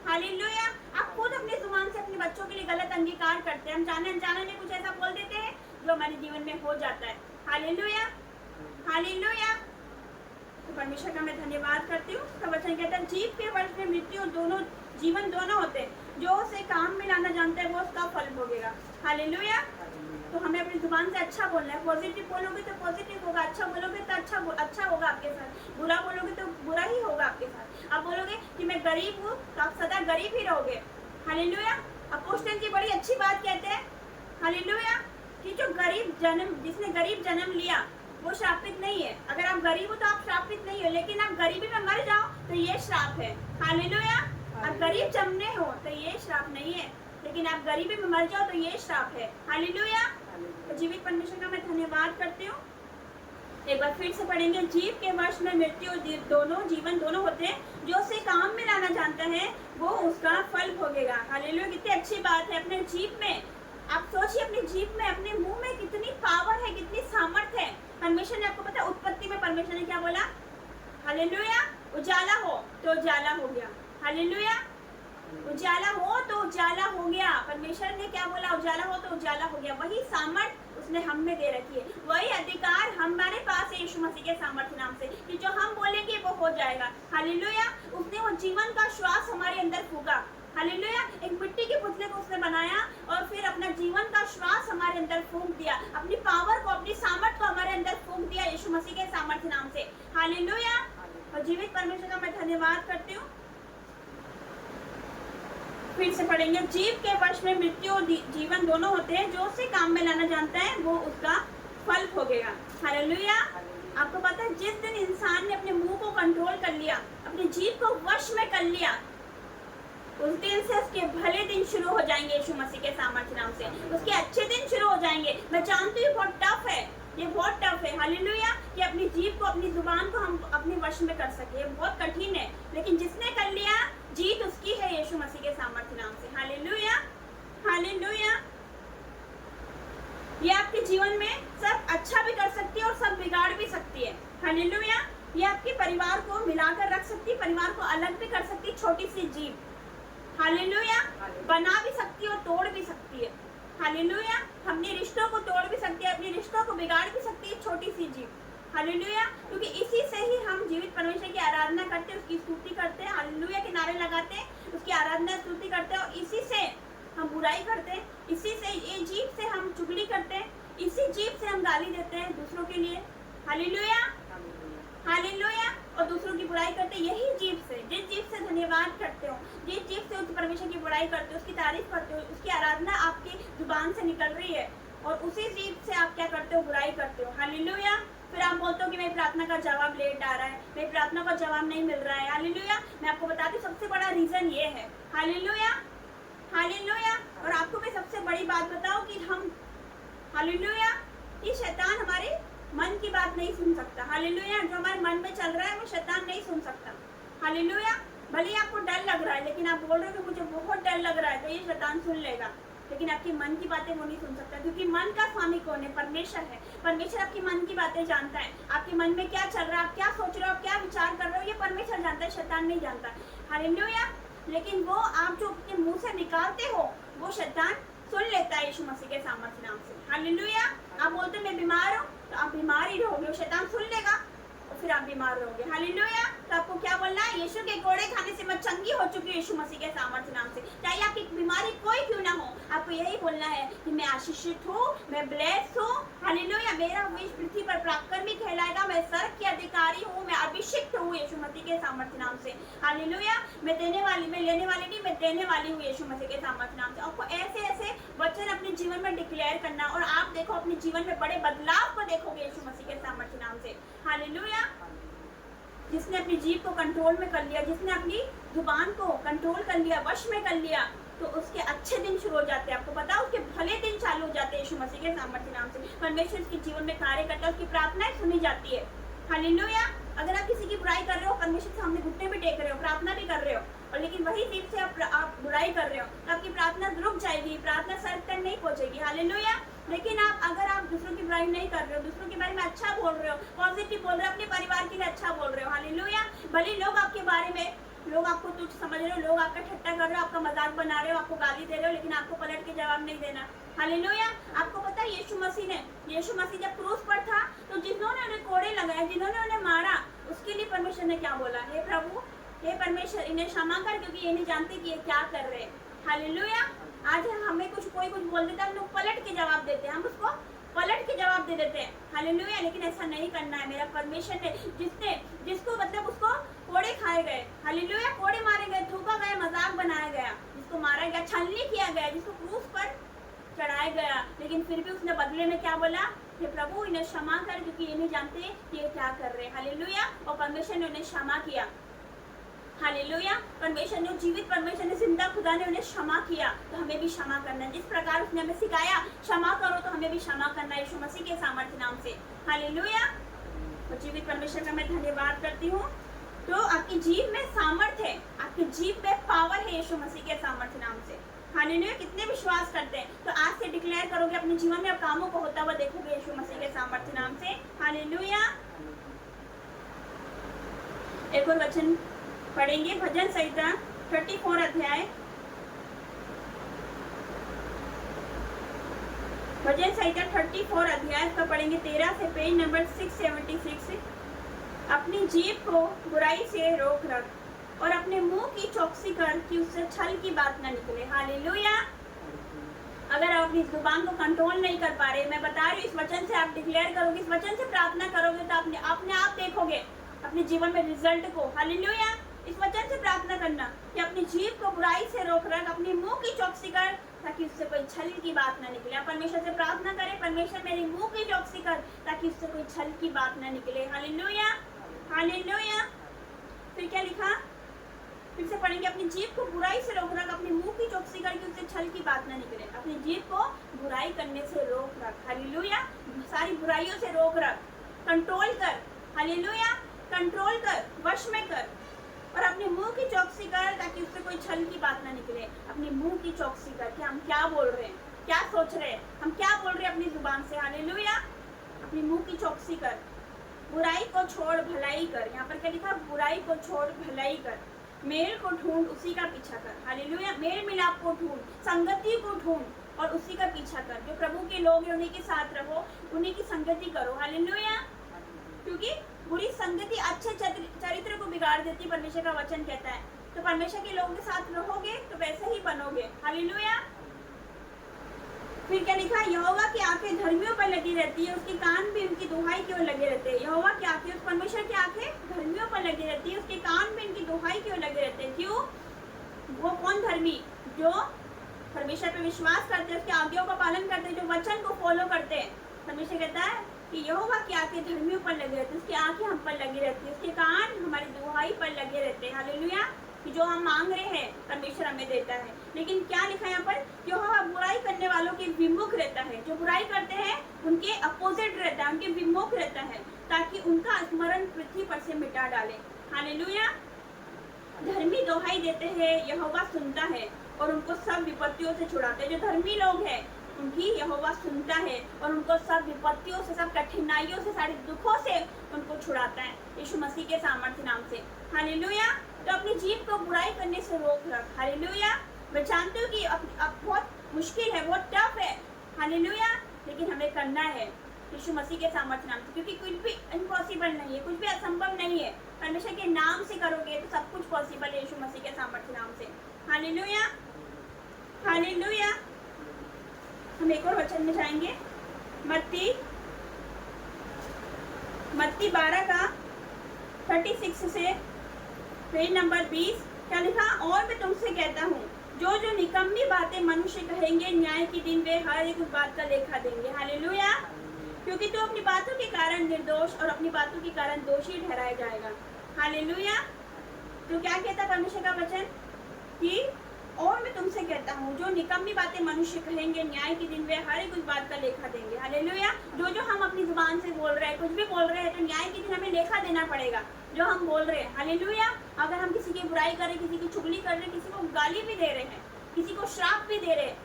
hallelujah. आप खुद अपनी जुबान से अपने बच्चों के लिए गलत अंगीकार करते हैं, हम जाने अनजाने में कुछ ऐसा बोल देते हैं जो हमारे जीवन में हो जाता है। Hallelujah, hallelujah. तो परमेश्वर का मैं धन्यवाद करती हूँ। तो वचन कहता है जीव के वश में मृत्यु दोनों जीवन दोनों होते हैं, जो उसे काम में लाना जानता है वो उसका फल भोगेगा। हालेलुया। तो हमें अपनी जुबान से अच्छा बोलना है, पॉजिटिव बोलोगे तो पॉजिटिव होगा, अच्छा बोलोगे तो अच्छा होगा आपके साथ, बुरा बोलोगे तो बुरा ही होगा आपके साथ। आप बोलोगे कि मैं गरीब हूँ तो आप सदा गरीब ही रहोगे। हालेलुया। अपोस्टल की बड़ी अच्छी बात कहते हैं, हालेलुया, कि जो जिसने गरीब जन्म लिया वो श्रापित नहीं है। अगर आप गरीब हो तो आप श्रापित नहीं हो, लेकिन आप गरीबी में मर जाओ तो ये श्राप है। हालेलुया, आप गरीब जन्मे हो तो ये श्राप नहीं है, लेकिन आप गरीबी में मर जाओ तो ये श्राप है। हालेलुया। तो जीवित परमेश्वर का मैं धन्यवाद करती हूँ। एक बार फिर से पढ़ेंगे, जीव के वश में मृत्यु जीवन दोनों होते हैं, जो उसे काम में लाना जानता है वो उसका फल भोगेगा। हालेलुया, कितनी अच्छी बात है। अपने जीव में आप सोचिए, अपनी जीभ में, अपने मुंह में कितनी पावर है, कितनी सामर्थ्य है। परमेश्वर ने, आपको पता है उत्पत्ति में परमेश्वर ने क्या बोला? हालेलुया, उजाला हो तो उजाला हो गया। हालेलुया, उजाला हो तो उजाला हो गया। परमेश्वर ने क्या बोला? उजाला हो तो उजाला हो गया। वही सामर्थ्य उसने हम में दे रखी है, वही अधिकार हमारे पास है यीशु मसीह के सामर्थ्य नाम से, कि जो हम बोलेंगे वो हो जाएगा। हालेलुया, उसने वो जीवन का श्वास हमारे अंदर फूका। हालेलुया, एक मिट्टी के पुतले को उसने बनाया और फिर अपना जीवन का श्वास हमारे अंदर फूंक दिया, अपनी पावर को, अपनी सामर्थ्य को हमारे अंदर फूंक दिया यीशु मसीह के सामर्थ्य नाम से। हालेलुया। और जीवित परमेश्वर का मैं धन्यवाद करती हूँ। फिर से पढ़ेंगे, जीव के वश में मृत्यु और जीवन दोनों होते हैं, जो उसे काम में लाना जानता है वो उसका फल भोगेगा। हालेलुया। आपको पता है, जिस दिन इंसान ने अपने मुंह को कंट्रोल कर लिया, अपनी जीभ को वश में कर लिया, उस दिन से उसके भले दिन शुरू हो जाएंगे यीशु मसीह के सामर्थ्य नाम से। उसके अच्छे दिन शुरू हो जाएंगे। मैं जानती हूँ बहुत टफ है, ये बहुत टफ है। हालेलुया, कि अपनी जीभ को, अपनी जुबान को हम अपने वश में कर सके, बहुत कठिन है, लेकिन जिसने कर लिया जीत उसकी है यीशु मसीह के सामर्थ्य नाम से। Hallelujah, hallelujah. ये आपके जीवन में सब अच्छा भी कर सकती है और सब बिगाड़ भी सकती है। हालेलुया, ये आपके परिवार को मिलाकर रख सकती है, परिवार को अलग भी कर सकती है, छोटी सी जीभ। हालेलुया, बना भी सकती है और तोड़ भी सकती है। हालेलुया, अपने रिश्तों को तोड़ भी सकती है, अपने रिश्तों को बिगाड़ भी सकती है, छोटी सी जीभ। हालेलुया, क्योंकि इसी से ही हम जीवित परमेश्वर की आराधना करते हैं, उसकी स्तुति करते हैं, हालेलुया के नारे लगाते हैं, उसकी आराधना स्तुति करते हैं, और इसी से हम बुराई करते हैं, इसी से, ये जीभ से हम चुगली करते हैं, इसी जीभ से हम गाली देते हैं दूसरों के लिए। Hallelujah, hallelujah. और दूसरों की बुराई करते, यही जीभ से, जिस जीभ से धन्यवाद करते हो, जिस जीभ से उस परमेश्वर की बुराई करते हो, उसकी तारीफ करते हो, उसकी आराधना आपकी जुबान से निकल रही है, और उसी जीभ से आप क्या करते हो? बुराई करते हो। हालेलुया। फिर आप बोलते हो कि मेरी प्रार्थना का जवाब लेट आ रहा है, मेरी प्रार्थना का जवाब नहीं मिल रहा है। हालेलुया, मैं आपको बताती हूँ सबसे बड़ा रीजन ये है। Hallelujah, hallelujah. और आपको मैं सबसे बड़ी बात बताऊं कि हम, हालेलुया, कि शैतान हमारे मन की बात नहीं सुन सकता। हालेलुया, जो हमारे मन में चल रहा है वो शैतान नहीं सुन सकता। हालेलुया, भले आपको डर लग रहा है, लेकिन आप बोल रहे हो कि मुझे बहुत डर लग रहा है, तो ये शैतान सुन लेगा, लेकिन आपकी मन की बातें वो नहीं सुन सकता, क्योंकि मन का स्वामी कौन है? परमेश्वर है। परमेश्वर आपकी मन की बातें जानता है, आपके मन में क्या चल रहा है, आप क्या सोच रहे हो, आप क्या विचार कर रहे हो, ये परमेश्वर जानता है, शैतान नहीं जानता। हालेलुया। लेकिन वो आप जो अपने मुंह से निकालते हो वो शैतान सुन लेता है यीशु मसीह के सामर्थ्य नाम से। हालेलुया। आप बोलते मैं बीमार हूँ, तो आप बीमार ही रहोगे, शैतान सुन लेगा और फिर आप बीमार रहोगे। हालेलुया। तो आपको क्या बोलना है? यीशु के कोड़े खाने से मैं चंगी हो चुकी हूँ यीशु मसीह के सामर्थ्य नाम से। चाहे आपकी बीमारी कोई क्यों ना हो, आपको यही बोलना है कि मैं आशीषित हूँ, मैं ब्लेस्ड हूँ। हालेलुया, मेरा वंश पृथ्वी पर पराक्रमी कहलाएगा, मैं स्वर्ग की अधिकारी हूँ, मैं अभिषिक्त हूँ यीशु मसीह के सामर्थ्य नाम से। हालेलुया, मैं देने वाली, मैं लेने वाली नहीं, मैं देने वाली हूँ यीशु मसीह के सामर्थ्य नाम से। आपको ऐसे ऐसे वचन अपने जीवन में डिक्लेयर करना, और आप देखो अपने जीवन में बड़े बदलाव को देखोगे यीशु मसीह के सामर्थ्य नाम से। हालेलुया। जिसने अपनी जीभ को कंट्रोल में कर लिया, जिसने अपनी जुबान को कंट्रोल कर लिया, वश में कर लिया, तो उसके अच्छे दिन शुरू हो जाते हैं। आपको पता है, उसके भले दिन चालू हो जाते हैं यीशु मसीह के सामर्थ्य नाम से। परमेश्वर उसके जीवन में कार्य करता है, उसकी प्रार्थनाएं सुनी जाती है। हालेलुया। अगर आप किसी की बुराई कर रहे हो, परमेश्वर के सामने घुटने भी टेक रहे हो, प्रार्थना भी कर रहे हो, और लेकिन वही जीभ से आप बुराई कर रहे हो, तो आपकी प्रार्थना रुक जाएगी, प्रार्थना स्वर्ग तक नहीं पहुंचेगी। हालेलुया। लेकिन अगर आप दूसरों की बुराई नहीं कर रहे हो, दूसरों के बारे में अच्छा बोल रहे हो, पॉजिटिव बोल रहे हो, अपने परिवार के लिए अच्छा बोल रहे हो। हालेलुया। भले लोग आपके बारे में, लोग आपको तुच्छ समझ रहे हो, लोग आपका ठट्टा कर रहे हो, आपका मजाक बना रहे हो, आपको गाली दे रहे हो, लेकिन आपको पलट के जवाब नहीं देना। हालेलुया। आपको पता है यीशु मसीह जब क्रूस पर था, तो जिन्होंने उन्हें कोड़े लगाए, जिन्होंने उन्हें मारा, उसके लिए परमेश्वर ने क्या बोला? हे प्रभु, हे परमेश्वर, इन्हें क्षमा कर, क्योंकि ये नहीं जानते कि ये क्या कर रहे हैं। हालेलुया। आज हमें कोई कुछ बोल देता है, हम लोग पलट के जवाब देते हैं, हम उसको पलट के जवाब दे देते हैं। हालेलुया। लेकिन ऐसा नहीं करना है। मेरा परमेश्वर ने, जिसको मतलब उसको कोड़े खाए गए, हालेलुया, कोड़े मारे गए, थूका गया, मजाक बनाया गया, जिसको मारा गया, छलनी किया गया, जिसको क्रूस पर चढ़ाया गया, लेकिन फिर भी उसने बदले में क्या बोला? हे प्रभु, इन्हें क्षमा कर, क्योंकि ये नहीं जानते कि ये क्या कर रहे हैं। हालेलुया। और परमेश्वर ने उन्हें क्षमा किया। हालेलुया। परमेश्वर ने, जीवित परमेश्वर ने, जिंदा खुदा ने उन्हें क्षमा किया। तो हमें भी क्षमा करना है। जिस प्रकार उसने हमें सिखाया क्षमा करो, तो हमें भी क्षमा करना है यीशु मसीह के सामर्थ्य नाम से। हालेलुया। तो जीवित परमेश्वर का मैं धन्यवाद करती हूँ। तो आपकी जीव में सामर्थ्य है, आपकी जीव में पावर है यीशु मसीह के सामर्थ्य नाम से। हालेलुया। कितने विश्वास करते हैं? तो आज से डिक्लेयर करोगे अपने जीवन में, कामों को होता हुआ देखोगे यीशु मसीह के सामर्थ्य नाम से। हालेलुया। एक और वचन पढ़ेंगे, भजन संहिता 34 अध्याय, भजन संहिता 34 अध्याय का पढ़ेंगे 13 से, पेज नंबर 676। अपनी जीभ को बुराई से रोक रख और अपने मुंह की चौकसी कर कि उससे छल की बात ना निकले। हालेलुया। अगर आप अपनी जुबान को कंट्रोल नहीं कर पा रहे, मैं बता रही हूँ, इस वचन से आप डिक्लेयर करोगे, इस वचन से प्रार्थना करोगे, तो अपने आप देखोगे अपने जीवन में रिजल्ट को। हालेलुया। इस वचन से प्रार्थना करना कि अपनी जीभ को बुराई से रोक रख, अपने मुंह की चौकसी कर, ताकि उससे कोई छल की बात ना निकले। आप परमेश्वर से प्रार्थना करें, परमेश्वर मेरे मुंह की चौकसी कर, ताकि उससे कोई छल की बात ना निकले। हालेलुया। हालेलुया। फिर क्या लिखा? फिर से पढ़ेंगे, अपनी जीभ को बुराई से रोक रख, अपने मुंह की चौकसी करके उससे छल की बात ना निकले। अपनी जीभ को बुराई करने से रोक रख। हालेलुया। सारी बुराइयों से रोक रख, कंट्रोल कर। हालेलुया। कंट्रोल कर, वश में कर, और अपने मुंह की चौकसी कर, ताकि उससे कोई छल की बात ना निकले। अपनी मुंह की चौकसी कर कि हम क्या बोल रहे हैं, क्या सोच रहे हैं, हम क्या बोल रहे हैं अपनी जुबान से। हालेलुया। अपनी मुंह की चौकसी कर, बुराई को छोड़ भलाई कर। यहाँ पर क्या लिखा? बुराई को छोड़ भलाई कर, मेल को ढूंढ उसी का पीछा कर। हालेलुया। मेल मिलाप को ढूंढ, संगति को ढूंढ और उसी का पीछा कर। जो प्रभु के लोग हैं उन्हीं के साथ रहो, उन्हीं की संगति करो। हालेलुया। क्योंकि बुरी संगति अच्छे चरित्र को बिगाड़ देती, परमेश्वर का वचन कहता है। तो परमेश्वर के लोगों के साथ रहोगे तो वैसे ही बनोगे। हालेलुया। फिर क्या लिखा? यहोवा की आंखें धर्मियों पर लगी रहती है, उसके कान भी उनकी दुहाई की ओर लगे रहते हैं। यहोवा की आंखें, उस परमेश्वर की आंखें धर्मियों पर लगी रहती है, उसके कान भी उनकी दुहाई की ओर लगे रहते हैं। क्यों? वो कौन धर्मी? जो परमेश्वर पे विश्वास करते हैं, उसके आज्ञाओं का पालन करते हैं, जो वचन को फॉलो करते हैं। परमेश्वर कहता है कि यहोवा की आंखें धर्मियों पर लगे रहती है, उसकी आंखें हम पर लगी रहती है, उसके कान हमारी दुहाई पर लगे रहते हैं। हालेलुया। कि जो हम मांग रहे हैं परमेश्वर हमें देता है। लेकिन क्या लिखा है यहाँ पर? यहोवा बुराई करने वालों के विमुख रहता है। जो बुराई करते हैं उनके अपोजिट रहता है, उनके विमुख रहता है, ताकि उनका स्मरण पृथ्वी पर से मिटा डाले। हालेलुया। धर्मी दुहाई देते हैं, यहोवा सुनता है और उनको सब विपत्तियों से छुड़ाता है। जो धर्मी लोग हैं उनकी यहोवा सुनता है और उनको सब विपत्तियों से, सब कठिनाइयों से, सारे दुखों से उनको छुड़ाता है यीशु मसीह के सामर्थ्य नाम से। हालेलुया। तो अपनी जीभ को बुराई करने से रोक रख। हालेलुया। मैं जानती हूँ कि अब बहुत मुश्किल है, बहुत टफ है। हालेलुया। लेकिन हमें करना है यीशु मसीह के सामर्थ्य नाम से, क्योंकि कुछ भी इम्पॉसिबल नहीं है, कुछ भी असंभव नहीं है। परमेश्वर के नाम से करोगे तो सब कुछ पॉसिबल है यीशु मसीह के सामर्थ्य नाम से। हालेलुया। हालेलुया। हम एक और वचन में जाएंगे, मत्ती 12 का 36 से पेज नंबर 20। क्या लिखा? और मैं तुमसे कहता हूँ, जो जो निकम्मी बातें मनुष्य कहेंगे, न्याय के दिन वे हर एक उस बात का लेखा देंगे। हालेलुया। क्योंकि तू अपनी बातों के कारण निर्दोष और अपनी बातों के कारण दोषी ठहराया जाएगा। हालेलुया। तो क्या कहता परमेश्वर का वचन? कि और मैं तुमसे कहता हूँ, जो निकम्मी बातें मनुष्य कहेंगे, न्याय के दिन वे हर एक उस बात का लेखा देंगे। हालेलुया। जो हम अपनी जुबान से बोल रहे हैं, कुछ भी बोल रहे हैं, तो न्याय के दिन हमें लेखा देना पड़ेगा जो हम बोल रहे हैं। हालेलुया। अगर हम किसी की बुराई कर रहे हैं, किसी की चुगली कर रहे हैं, किसी को गाली भी दे रहे हैं, किसी को श्राप भी दे रहे हैं,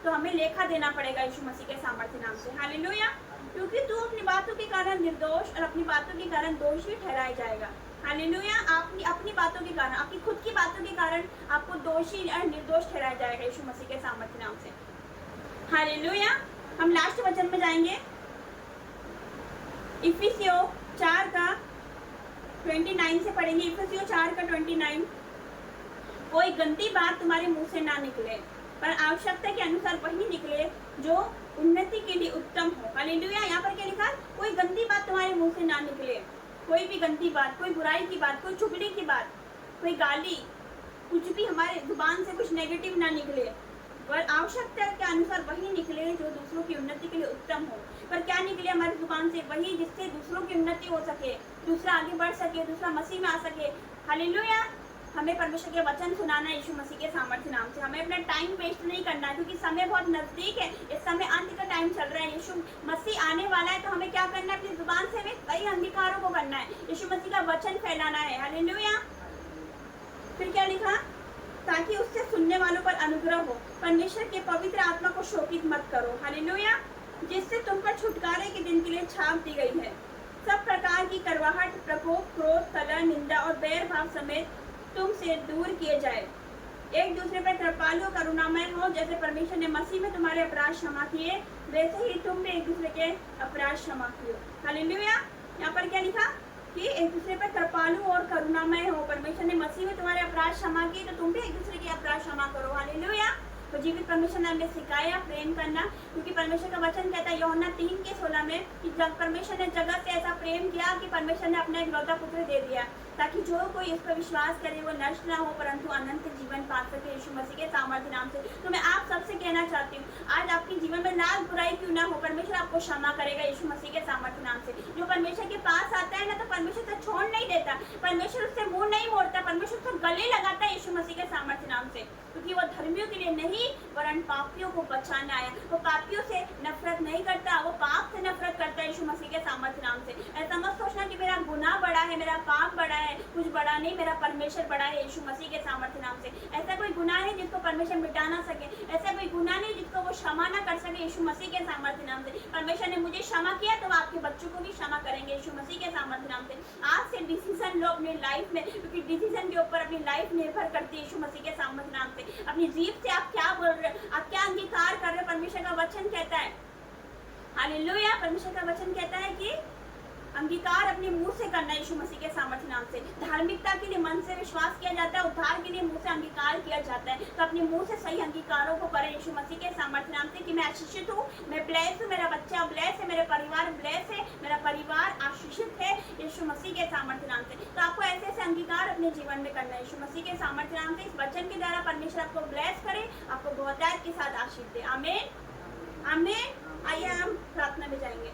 तो हमें लेखा देना पड़ेगा यीशु मसीह के सामर्थ्य नाम से। हालेलुया। क्योंकि तू अपनी बातों के कारण निर्दोष और अपनी बातों के कारण दोषी ठहराया जाएगा। हालेलुया। अपनी बातों के कारण, आपकी खुद की बातों के कारण आपको दोषी और निर्दोष ठहराया जाएगा यीशु मसीह के सामर्थ्य नाम से। हालेलुया। हम लास्ट वचन में जाएंगे, इफिसियों 4 का 29 से पढ़ेंगे। इफिसियों 4 का 29। कोई गंदी बात तुम्हारे मुंह से ना निकले, पर आवश्यकता के अनुसार वही निकले जो उन्नति के लिए उत्तम हो। हालेलुया। यहाँ पर क्या लिखा? कोई गंदी बात तुम्हारे मुंह से ना निकले। कोई भी गंदी बात, कोई बुराई की बात, कोई चुगली की बात, कोई गाली, कुछ भी हमारे जुबान से कुछ नेगेटिव ना निकले, और आवश्यकता के अनुसार वही निकले जो दूसरों की उन्नति के लिए उत्तम हो। पर क्या निकले हमारी जुबान से? वही जिससे दूसरों की उन्नति हो सके, दूसरा आगे बढ़ सके, दूसरा मसीह में आ सके। हालेलुया। हमें परमेश्वर के वचन सुनाना है यीशु मसीह के सामर्थ्य नाम से। हमें अपना टाइम वेस्ट नहीं करना है, क्योंकि समय बहुत नजदीक है। इस समय अंत का टाइम चल रहा है, यीशु मसीह आने वाला है। तो हमें क्या करना है? अपनी जुबान से भी कई अंगीकारों को करना है, यीशु मसीह का वचन फैलाना है। हालेलुया। फिर क्या लिखा? ताकि उससे सुनने वालों पर अनुग्रह हो। परमेश्वर के पवित्र आत्मा को शोकित मत करो। हालेलुया। जिससे तुम पर छुटकारे के दिन के लिए छाप दी गई है। सब प्रकार की करवाहट, प्रकोप, क्रोध, कलह, निंदा और बैर भाव समेत तुम से दूर किए जाए। एक दूसरे पर कृपालु करुणामय हो। जैसे परमेश्वर ने मसीह में तुम्हारे अपराध क्षमा किए, वैसे ही तुम भी एक दूसरे के अपराध क्षमा किए। हालेलुया। यहाँ पर क्या लिखा कि एक दूसरे पर कृपालु और करुणामय हो। परमेश्वर ने मसीह में तुम्हारे अपराध क्षमा किए, तो तुम भी एक दूसरे के अपराध क्षमा करो। हालेलुया। तो जीवित परमेश्वर ने हमें सिखाया प्रेम करना, क्योंकि परमेश्वर का वचन कहता है यूहन्ना 3:16 में कि जब परमेश्वर ने जगत से ऐसा प्रेम किया कि परमेश्वर ने अपना एकलौता पुत्र दे दिया, ताकि जो कोई इस पर विश्वास करे वो नष्ट ना हो परंतु अनंत जीवन पा सके यीशु मसीह के सामर्थ्य नाम से। तो मैं आप सबसे कहना चाहती हूँ, आज आपके जीवन में लाख बुराई क्यों ना हो, परमेश्वर आपको क्षमा करेगा यीशु मसीह के सामर्थ्य नाम से। जो परमेश्वर के पास आता है ना, तो परमेश्वर से छोड़ नहीं देता, परमेश्वर उससे मुंह नहीं मोड़ता, परमेश्वर उसको गले लगाता है यीशु मसीह के सामर्थ्य नाम से, क्योंकि वो धर्मियों के लिए नहीं वरन पापियों को बचाने आया। वो पापियों से नफरत नहीं करता, वो पाप से नफरत करता है यीशु मसीह के सामर्थ्य नाम से। ऐसा मत सोचना कि मेरा गुनाह बड़ा है, मेरा पाप बड़ा है, कुछ बड़ा नहीं, मेरा परमेश्वर बड़ा है यीशु मसीह के सामर्थ्य नाम से। ऐसा कोई गुनाह नहीं जिसको परमेश्वर मिटा ना सके, ऐसा कोई गुनाह नहीं जिसको वो क्षमा ना कर सके यीशु मसीह के सामर्थ्य नाम से। परमेश्वर ने मुझे क्षमा किया तो आपके बच्चों को भी क्षमा करेंगे यीशु मसीह के सामर्थ्य नाम से। आज से डिसीजन लो अपनी लाइफ में, क्योंकि डिसीजन के ऊपर अपनी लाइफ निर्भर करती है यीशु मसीह के सामर्थ्य नाम से। अपनी जीभ से आप क्या बोल रहे हो, आप क्या अंगीकार कर रहे हो, परमेश्वर का वचन कहता है। हालेलुया। परमेश्वर का वचन कहता है कि अंगीकार अपने मुंह से करना यीशु मसीह के सामर्थ्य नाम से। धार्मिकता के लिए मन से विश्वास किया जाता है, उद्धार के लिए मुंह से अंगीकार किया जाता है। तो अपने मुंह से सही अंगीकारों को करें यीशु मसीह के सामर्थ्य नाम से कि मैं आशीषित हूँ, मैं ब्लेस हूँ, मेरा बच्चा ब्लेस है, मेरे परिवार ब्लेस है, मेरा परिवार आशीषित है यीशु मसीह के सामर्थ्य नाम से। तो आपको ऐसे ऐसे अंगीकार अपने जीवन में करना है यीशु मसीह के सामर्थ्य नाम से। इस वचन के द्वारा परमेश्वर आपको ब्लेस करे, आपको बहुतायत के साथ आशीष दे। आमीन आमीन। आइए हम प्रार्थना में जाएंगे।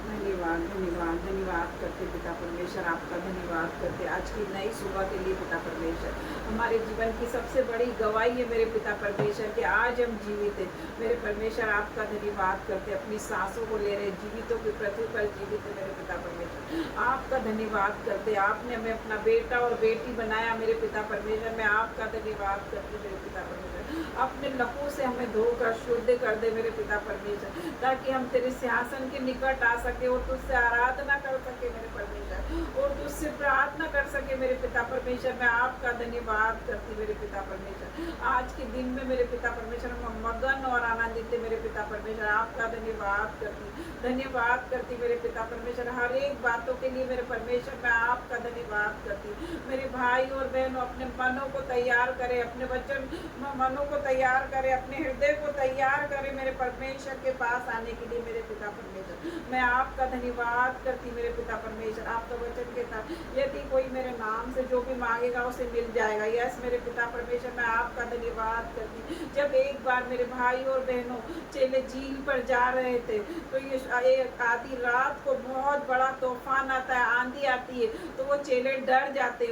धन्यवाद धन्यवाद धन्यवाद करते पिता परमेश्वर, आपका धन्यवाद करते आज की नई सुबह के लिए पिता परमेश्वर। हमारे जीवन की सबसे बड़ी गवाही है मेरे पिता परमेश्वर कि आज हम जीवित हैं। मेरे परमेश्वर आपका धन्यवाद करते, अपनी सांसों को ले रहे, जीवितों की पृथ्वी पर जीवित है मेरे पिता परमेश्वर। आपका धन्यवाद करते, आपने हमें अपना बेटा और बेटी बनाया मेरे पिता परमेश्वर। मैं आपका धन्यवाद करती मेरे पिता परमेश्वर। अपने लहू से हमें धोकर शुद्ध कर दे मेरे पिता परमेश्वर, ताकि हम तेरे सिंहासन के निकट आ सके और तुझसे आराधना कर सके मेरे परमेश्वर, और तुझसे प्रार्थना कर सके मेरे पिता परमेश्वर। मैं आपका धन्यवाद करती मेरे पिता परमेश्वर। आज के दिन में मेरे पिता परमेश्वर हम मगन और आनंदित थे मेरे पिता परमेश्वर। आपका धन्यवाद करती मेरे पिता परमेश्वर। हर एक बातों के लिए मेरे परमेश्वर मैं आपका धन्यवाद करती। मेरे भाई और बहनों अपने मनों को तैयार करें, अपने वचन मनों को तैयार करें, अपने हृदय को तैयार करें मेरे परमेश्वर के पास आने के लिए मेरे पिता परमेश्वर। मैं आपका धन्यवाद करती मेरे पिता परमेश्वर। आपका वचन कहता यदि कोई मेरे नाम से जो भी मांगेगा उसे मिल जाएगा। यस मेरे पिता परमेश्वर, मैं आपका धन्यवाद करती। जब एक बार मेरे भाई और बहनों चेले झील पर जा रहे थे, तो ये एक आधी रात को बहुत बड़ा तूफान आता है, आंधी आती है, तो वो चेले डर जाते,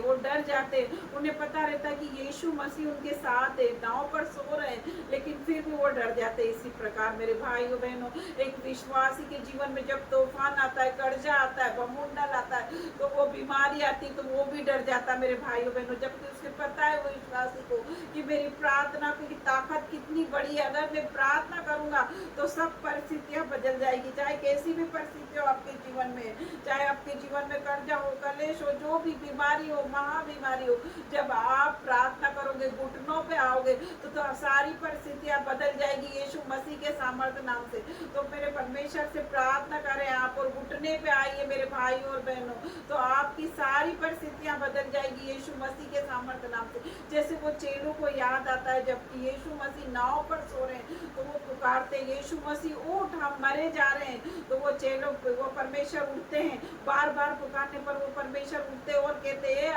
उन्हें पता रहता कि यीशु मसीह उनके साथ है, नाव पर सो रहे हैं, लेकिन फिर भी वो डर जाते। इसी प्रकार मेरे भाइयों बहनों, एक विश्वासी के जीवन में जब तूफान आता है, कर्जा आता है, बमुंडल आता है, तो वो बीमारी आती तो वो भी डर जाता मेरे भाइयों बहनों। जबकि उसके पता है वो विश्वासी को कि मेरी प्रार्थना की ताकत कितनी बड़ी है, अगर मैं प्रार्थना करूंगा तो सब परिस्थितियां बदल जाएगी। चाहे कैसी भी परिस्थिति हो आपके जीवन में, चाहे आपके जीवन में कर्जा हो, कलेश हो, जो भी बीमारी हो, महाबीमारी हो, जब आप प्रार्थना करोगे, घुटनों पे आओगे, तो सारी परिस्थितियां बदल जाएगी यीशु मसीह के सामर्थ्य नाम से। तो मेरे परमेश्वर से प्रार्थना करें आप, और घुटने पे आइए मेरे भाई और बहनों, तो आपकी सारी परिस्थितियां बदल जाएगी यीशु मसीह के सामर्थ्य नाम से। जैसे वो चेलों को याद आता है जबकि यीशु मसीह नाव पर सो रहे हैं, तो वो पुकारते यीशु मसीह उठ, हम मरे जा रहे हैं। तो वो चेलों वो परमेश्वर उठते हैं, बार बार पुकारने पर वो परमेश्वर उठते और कहते हैं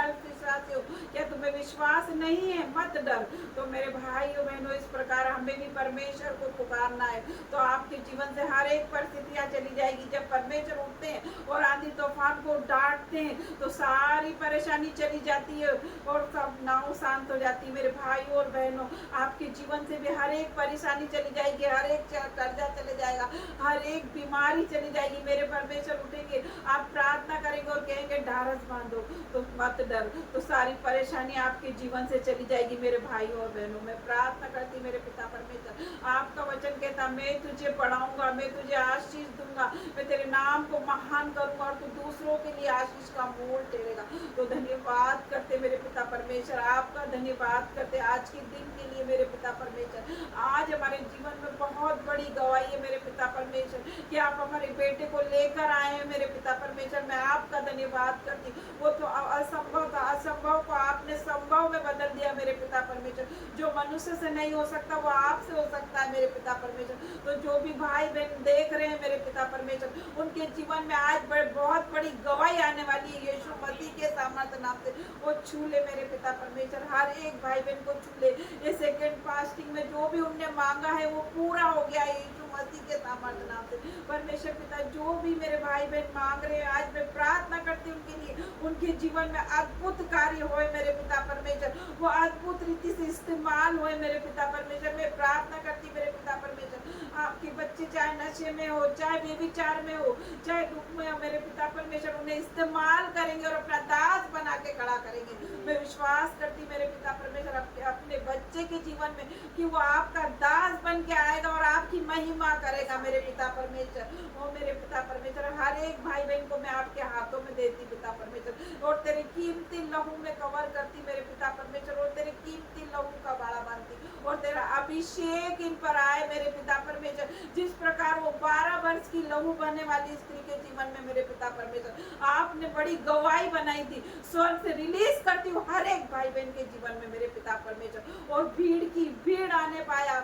विश्वासी हो, क्या तुम्हें विश्वास नहीं है? मत डर। तो मेरे भाइयों बहनों, इस प्रकार हमें भी परमेश्वर को पुकारना है, तो आपके जीवन से हर एक परिस्थितियां चली जाएगी। जब परमेश्वर उठते हैं और आंधी तूफान को डांटते हैं तो सारी परेशानी चली जाती है और सब नाव शांत हो जाती है। मेरे भाइयों और बहनों, आपके जीवन से भी हर एक परेशानी चली जाएगी, हर एक कर्जा चले जाएगा, हर एक बीमारी चली जाएगी। मेरे परमेश्वर उठेंगे, आप प्रार्थना करेंगे और कहेंगे ढारस बांधो, तो मत डर, तो सारी परेशानी आपके जीवन से चली जाएगी। मेरे भाइयों और बहनों, मैं प्रार्थना करती मेरे पिता परमेश्वर, आपका वचन कहता मैं तुझे बढ़ाऊंगा, मैं तुझे आशीष दूंगा, मैं तेरे नाम को महान करूंगा और तू दूसरों के लिए आशीष का मोल ठहरेगा। तो धन्यवाद करते मेरे पिता परमेश्वर, आपका धन्यवाद करते आज के दिन के लिए मेरे पिता परमेश्वर। आज हमारे जीवन में बहुत बड़ी गवाही है मेरे पिता परमेश्वर कि आप हमारे बेटे को लेकर आए हैं मेरे पिता परमेश्वर। मैं आपका धन्यवाद करती, वो तो असंभव था, असंभव को आपने संभव में बदल दिया मेरे पिता परमेश्वर। जो मनुष्य से नहीं हो सकता वो आपसे हो सकता है मेरे पिता परमेश्वर। तो जो भी भाई बहन देख रहे हैं मेरे पिता परमेश्वर, उनके जीवन में आज बहुत बड़ी गवाही आने वाली है यीशु मसीह के सामर्थ्य नाम से। वो छू ले मेरे पिता परमेश्वर, हर एक भाई बहन को छू ले। ये सेकेंड फास्टिंग में जो भी उनने मांगा है वो पूरा हो गया है यीशु मसीह के सामर्थ्य नाम से। परमेश्वर पिता, जो भी मेरे भाई बहन मांग रहे हैं, आज मैं प्रार्थना करती हूँ उनके लिए, उनके जीवन में अद्भुत कार्य होए मेरे पिता परमेश्वर, वो अद्भुत रीति से इस्तेमाल होए मेरे पिता परमेश्वर। मैं प्रार्थना करती मेरे पिता परमेश्वर, आपके बच्चे चाहे नशे में हो, चाहे व्यभिचार में हो, चाहे दुख में हो, मेरे पिता परमेश्वर उन्हें इस्तेमाल करेंगे और अपना दास बना के खड़ा करेंगे। मैं विश्वास करती मेरे पिता परमेश्वर अपने बच्चे के जीवन में कि वो आपका दास बन के आएगा और आपकी महिमा करेगा मेरे पिता परमेश्वर। ओ मेरे पिता परमेश्वर, हर एक भाई बहन को मैं आपके हाथों में देती पिता परमेश्वर, और तेरे कीमती लहू में कवर करती मेरे पिता परमेश्वर, और तेरे कीमती लहू का बाड़ा बांधती, और तेरा अभिषेक इन पर आए मेरे पिता परमेश्वर। जिस प्रकार वो 12 वर्ष की लहू बनने वाली स्त्री के जीवन में मेरे पिता परमेश्वर आपने बड़ी गवाही बनाई थी, स्वर्ग से रिलीज करती हूँ हर एक भाई बहन के जीवन में मेरे पिता परमेश्वर। और भीड़ की भीड़ आने पाया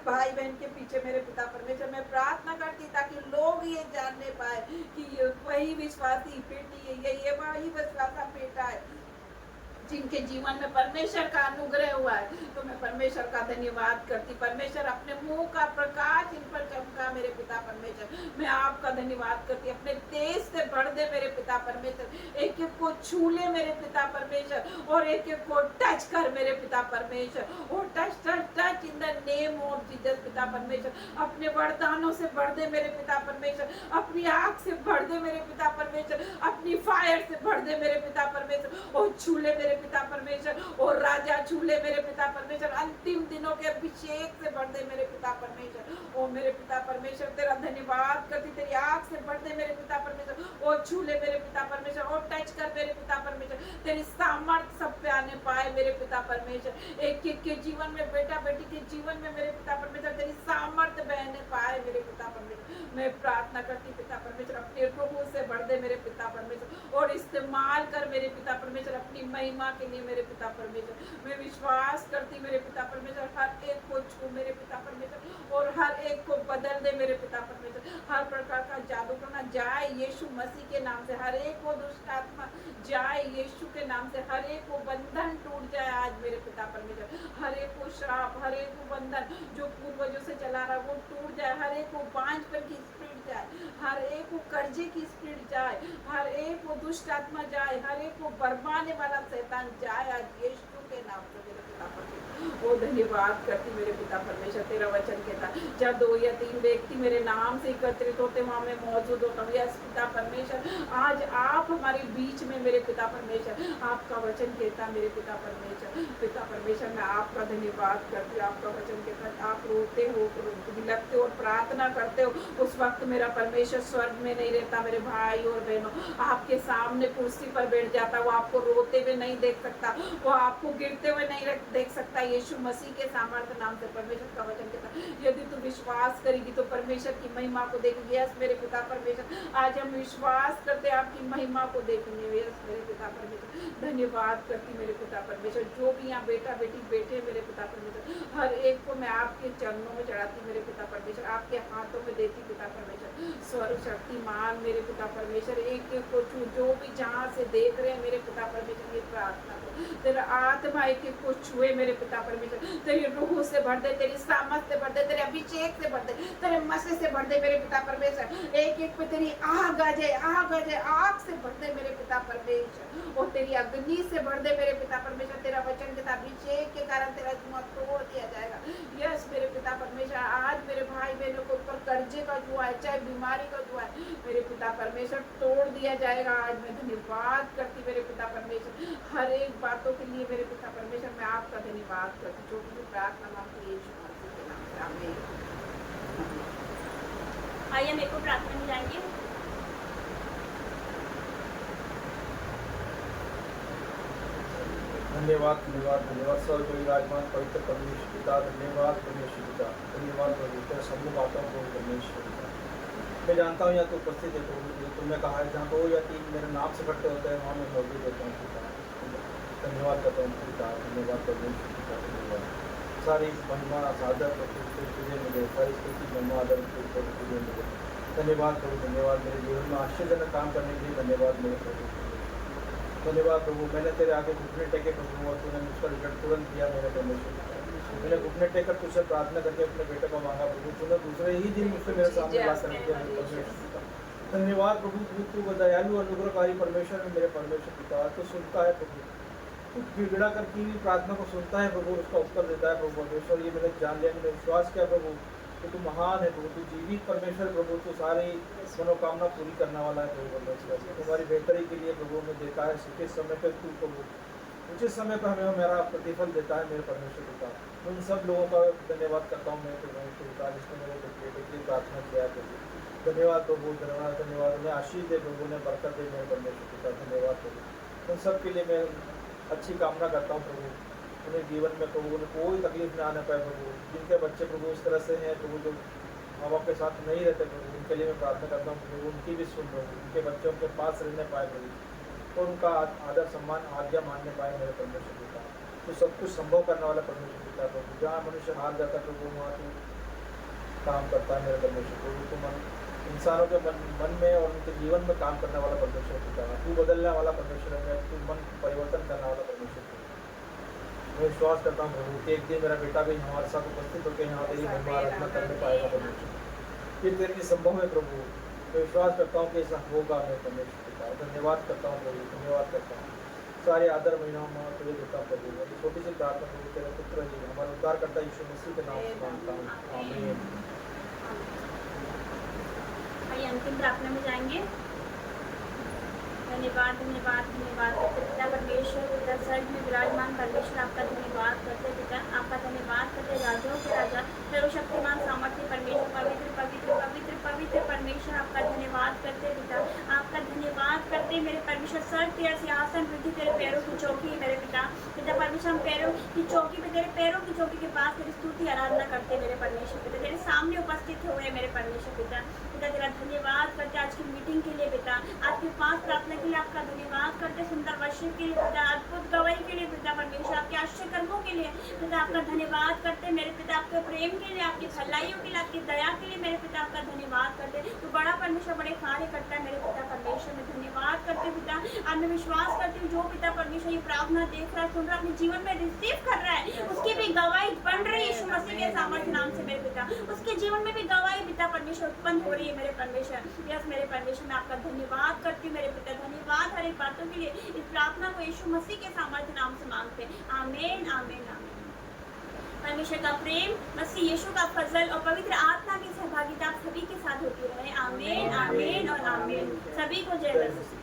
भाई बहन के पीछे मेरे पिता परमेश्वर। मैं प्रार्थना करती ताकि लोग ये जानने पाए कि ये वही विश्वासी बेटी है, ये वही विश्वासा बेटा है जिनके जीवन में परमेश्वर का अनुग्रह हुआ है। तो मैं परमेश्वर का धन्यवाद करती, परमेश्वर अपने मुंह का प्रकाश इन पर चमका मेरे पिता परमेश्वर। मैं आपका धन्यवाद करती, अपने तेज से बढ़ दे मेरे पिता परमेश्वर, एक एक को छू ले मेरे पिता परमेश्वर, और एक एक को टच कर मेरे पिता परमेश्वर, और touch touch touch in the name of Jesus पिता परमेश्वर। अपने वरदानों से बढ़ दे मेरे पिता परमेश्वर, अपनी आग से भर दे मेरे पिता परमेश्वर, अपनी फायर से भर दे मेरे पिता परमेश्वर, और छू ले मेरे पिता परमेश्वर, और राजा छूले मेरे पिता परमेश्वर, अंतिम दिनों के अभिषेक से बढ़ दे मेरे पिता परमेश्वर। ओ मेरे पिता परमेश्वर, तेरा धन्यवाद करती, तेरी आँख से बढ़ दे मेरे पिता परमेश्वर, और छूले मेरे पिता परमेश्वर, और टच कर मेरे पिता परमेश्वर। तेरी सामर्थ सब पे आने पाए मेरे पिता परमेश्वर, एक एक के जीवन में, बेटा बेटी के जीवन में मेरे पिता परमेश्वर तेरी सामर्थ बहने पाए मेरे पिता परमेश्वर। मैं प्रार्थना करती पिता परमेश्वर, अपने प्रभु से बढ़ दे मेरे पिता परमेश्वर, और इस्तेमाल कर मेरे पिता परमेश्वर अपनी महिमा के लिए मेरे पिता परमेश्वर। मैं विश्वास करती मेरे पिता परमेश्वर, हर एक को छू मेरे पिता परमेश्वर, और हर एक को बदल दे मेरे पिता परमेश्वर। हर प्रकार का जादू करना जाए यीशु मसीह के नाम से, हर एक को दुष्ट आत्मा जाए यीशु के नाम से, हर एक को बंधन टूट जाए आज मेरे पिता परमेश्वर। हर एक को श्राप, हर एक को बंधन जो पूर्वजों से चला रहा वो टूट जाए, हर एक को बांझपन की स्पिरिट जाए, हर एक को कर्जे की स्पिरिट जाए, हर एक को दुष्ट आत्मा जाए, हर एक को बरमाने वाला शैतान जाए आज यीशु के नाम से मेरे पिता परमेश्वर। ओ धन्यवाद करती मेरे पिता परमेश्वर, तेरा वचन कहता जब 2 या 3 व्यक्ति मेरे नाम से एकत्रित होते वहाँ मैं मौजूद होता हूँ। यस पिता परमेश्वर, आज आप हमारे बीच में मेरे पिता परमेश्वर, आपका वचन कहता मेरे पिता परमेश्वर। पिता परमेश्वर, मैं आपका धन्यवाद करती हूँ। आपका वचन कहता आप रोते हो, बिलखते हो और प्रार्थना करते हो, उस वक्त मेरा परमेश्वर स्वर्ग में नहीं रहता मेरे भाई और बहनों, आपके सामने कुर्सी पर बैठ जाता। वो आपको रोते हुए नहीं देख सकता, वो आपको गिरते हुए नहीं देख सकता। यीशु मसीह के सामर्थ्य नाम से परमेश्वर का वचन कहता यदि तू विश्वास करेगी तो परमेश्वर की महिमा को देखेगी। यस मेरे पिता परमेश्वर, आज हम विश्वास करते आपकी महिमा को देखेंगे। यस मेरे पिता परमेश्वर, धन्यवाद करती मेरे पिता परमेश्वर। जो भी यहाँ बेटा बेटी बैठे मेरे पिता परमेश्वर, हर एक को मैं आपके चरणों में चढ़ाती मेरे पिता परमेश्वर, आपके हाथों में देती पिता परमेश्वर। स्वर्ग शक्तिमान मेरे पिता परमेश्वर, एक एक को जो भी जहाँ से देख रहे हैं मेरे पिता परमेश्वर, ये प्रार्थना तेरा आत्मा एक एक को छुए मेरे पिता परमेश्वर, तेरी रूह से भर दे, तेरी सामर्थ से भर दे, तेरे अभिषेक से भर दे, तेरे मसीह से भर दे मेरे पिता परमेश्वर। एक एक पे तेरी आग आ जाए, आग आ जाए, आग से भर दे मेरे पिता परमेश्वर, और तेरी अग्नि से भर दे मेरे पिता परमेश्वर। तेरा वचन के अभिषेक के कारण तेरा जुआ तोड़ दिया जाएगा। यस मेरे पिता परमेश्वर, आज मेरे भाई बहनों के ऊपर कर्जे का जुआ है, चाहे बीमारी का जुआ है, मेरे पिता परमेश्वर तोड़ दिया जाएगा। आज मैं धन्यवाद करती मेरे पिता परमेश्वर, हर एक बातों के लिए मेरे पिता परमेश्वर मैं आपका धन्यवाद करती। जो भी प्रार्थना मांगती है यीशु मसीह के नाम से, आमीन। आइए मेरे को प्रार्थना में जाएंगे। धन्यवाद धन्यवाद धन्यवाद स्वर्ग विराजमान पवित्र परमेश्वर पिता, धन्यवाद परमेश्वर पिता, धन्यवाद प्रभु तेरे सम्मुख आता हूँ परमेश्वर पिता। मैं जानता हूँ यहाँ तो उपस्थित है प्रभु, तुमने कहा है जहाँ 2 या 3 मेरे नाम से इकट्ठे होते हैं वहाँ मैं मौजूद होता हूँ पिता। धन्यवाद करता हूँ पिता, धन्यवाद परमेश्वर पिता, धन्यवाद। सारी महिमा सादर तुझे मिले, सारी स्तुति महिमा आदर तुझे मिले। धन्यवाद प्रभु, धन्यवाद मेरे जीवन में आश्चर्यजनक काम करने के लिए धन्यवाद मेरे प्रभु। धन्यवाद प्रभु, मैंने तेरे आगे घुटने टेके प्रभु और तूने मुझका रिजल्ट तुरंत दिया मेरे परमेश्वर। मैंने घुटने टेकर तुझसे प्रार्थना करके अपने बेटे को मांगा प्रभु, तूने दूसरे ही दिन मुझसे मेरे सामने ला कर दिया मेरे परमेश्वर पिता। धन्यवाद प्रभु, तू दयालु अनुग्रहकारी परमेश्वर है मेरे परमेश्वर पिता। तू सुनता है प्रभु, तू गिड़गिड़ा कर की भी प्रार्थना को सुनता है प्रभु, उसका उत्तर देता है प्रभु परमेश्वर। ये मैंने जान लिया, मैंने विश्वास किया प्रभु कि तू महान है प्रभु, तू जीवित परमेश्वर प्रभु, तू सारी मनोकामना पूरी करने वाला है प्रभु परमेश्वर। तुम्हारी बेहतरी के लिए प्रभु हमें देता है उचित समय पर, तू प्रभु उचित समय पर हमें मेरा प्रतिफल देता है मेरे परमेश्वर पिता। उन सब लोगों का धन्यवाद करता हूँ मैं परमेश्वर पिता, जिसने मेरे बेटे की प्रार्थना किया है प्रभु। धन्यवाद प्रभु, धन्यवाद धन्यवाद। उन्हें आशीष दे प्रभु, उन्हें बरकत दे मेरे परमेश्वर पिता। धन्यवाद प्रभु, उन सब के लिए मैं अच्छी कामना करता हूँ प्रभु। उन्हें जीवन में प्रभु उन्हें कोई तकलीफ ना आने पाए प्रभु। जिनके बच्चे प्रभु इस तरह से हैं प्रभु, जो माँ बाप के साथ नहीं रहते प्रभु, उनके लिए मैं प्रार्थना करता हूँ प्रभु, उनकी भी सुन प्रभु, उनके बच्चों के पास रहने पाए प्रभु और उनका आदर सम्मान आज्ञा मानने पाए मेरे परमेश्वर पिता। तो सब कुछ संभव करने वाला परमेश्वर पिता प्रभु, जहाँ मनुष्य हार जाता है प्रभु वहाँ तू काम करता है मेरे परमेश्वर प्रभु। तू मन इंसानों के मन में और उनके जीवन में काम करने वाला परमेश्वर पिता, तू बदलने वाला परमेश्वर है, तू मन परिवर्तन करने वाला परमेश्वर पिता। मैं विश्वास करता हूँ प्रभु कि एक दिन मेरा बेटा भी हमारे साथ उपस्थित होकर यहाँ तेरी महिमा आराधना करने पाएगा परमेश्वर। फिर तेरे लिए संभव है प्रभु, मैं विश्वास करता हूँ कि ऐसा होगा मेरे परमेश्वर पिता। धन्यवाद करता हूँ प्रभु, धन्यवाद करता हूँ। सारे आदर महिमा तुझे देता हूँ प्रभु। मेरी छोटी सी प्रार्थना प्रभु तेरे पुत्र ही हमारा उद्धार करता यीशु मसीह के नाम से मांगता हूँ, आमीन। आइए अंतिम प्रार्थना में जाएंगे। धन्यवाद धन्यवाद धन्यवाद पिता परमेश्वर, पिता स्वर्ग में विराजमान परमेश्वर, आपका धन्यवाद करते पिता, आपका धन्यवाद करते राजाओं के राजा, सर्वशक्तिमान सामर्थ्य परमेश्वर, पवित्र पवित्र पवित्र पवित्र परमेश्वर, आपका धन्यवाद करते पिता, आपका धन्यवाद करते मेरे परमेश्वर। सर तेरा सिंहासन पृथ्वी तेरे पैरों की चौकी है मेरे पिता। पिता परमेश्वर हम पैरों की चौकी पे, तेरे पैरों की चौकी के पास तेरी स्तुति आराधना करते मेरे परमेश्वर पिता, तेरे सामने उपस्थित हुए मेरे परमेश्वर पिता। पिता तेरा धन्यवाद करते आज की मीटिंग के लिए पिता, आज के पास प्रार्थना के लिए आपका धन्यवाद करते, सुंदर वर्षिप के लिए पिता, अद्भुत गवाही के लिए पिता परमेश्वर, आपके आश्चर्य कर्मों के लिए पिता आपका धन्यवाद करते मेरे पिता, आपके प्रेम के लिए, आपकी भलाइयों के लिए, आपकी दया के लिए मेरे पिता आपका धन्यवाद करते। तो बड़ा परमेश्वर बड़े कार्य करता है मेरे पिता परमेश्वर, में धन्यवाद करते पिता। आज मैं विश्वास करती हूँ जो पिता परमेश्वर ये प्रार्थना देख रहा है, सुन रहा है, अपने जीवन में रिसीव कर रहा है, उसकी भी गवाही बन रही है यीशु मसीह के सामर्थ्य नाम से मेरे पिता। उसके जीवन में भी गवाही पिता परमेश्वर उत्पन्न हो रही है मेरे परमेश्वर। यस मेरे परमेश्वर, मैं आपका धन्यवाद करती हूँ मेरे पिता। धन्यवाद हर एक बातों के लिए। इस प्रार्थना को यीशु मसीह के सामर्थ्य नाम से मांगते हैं, आमीन आमीन आमीन। परमेश्वर का प्रेम, मसीह यीशु का फजल और पवित्र आत्मा की सहभागिता आप सभी के साथ होती रहे, आमीन आमीन और आमीन। सभी को जय मसीह।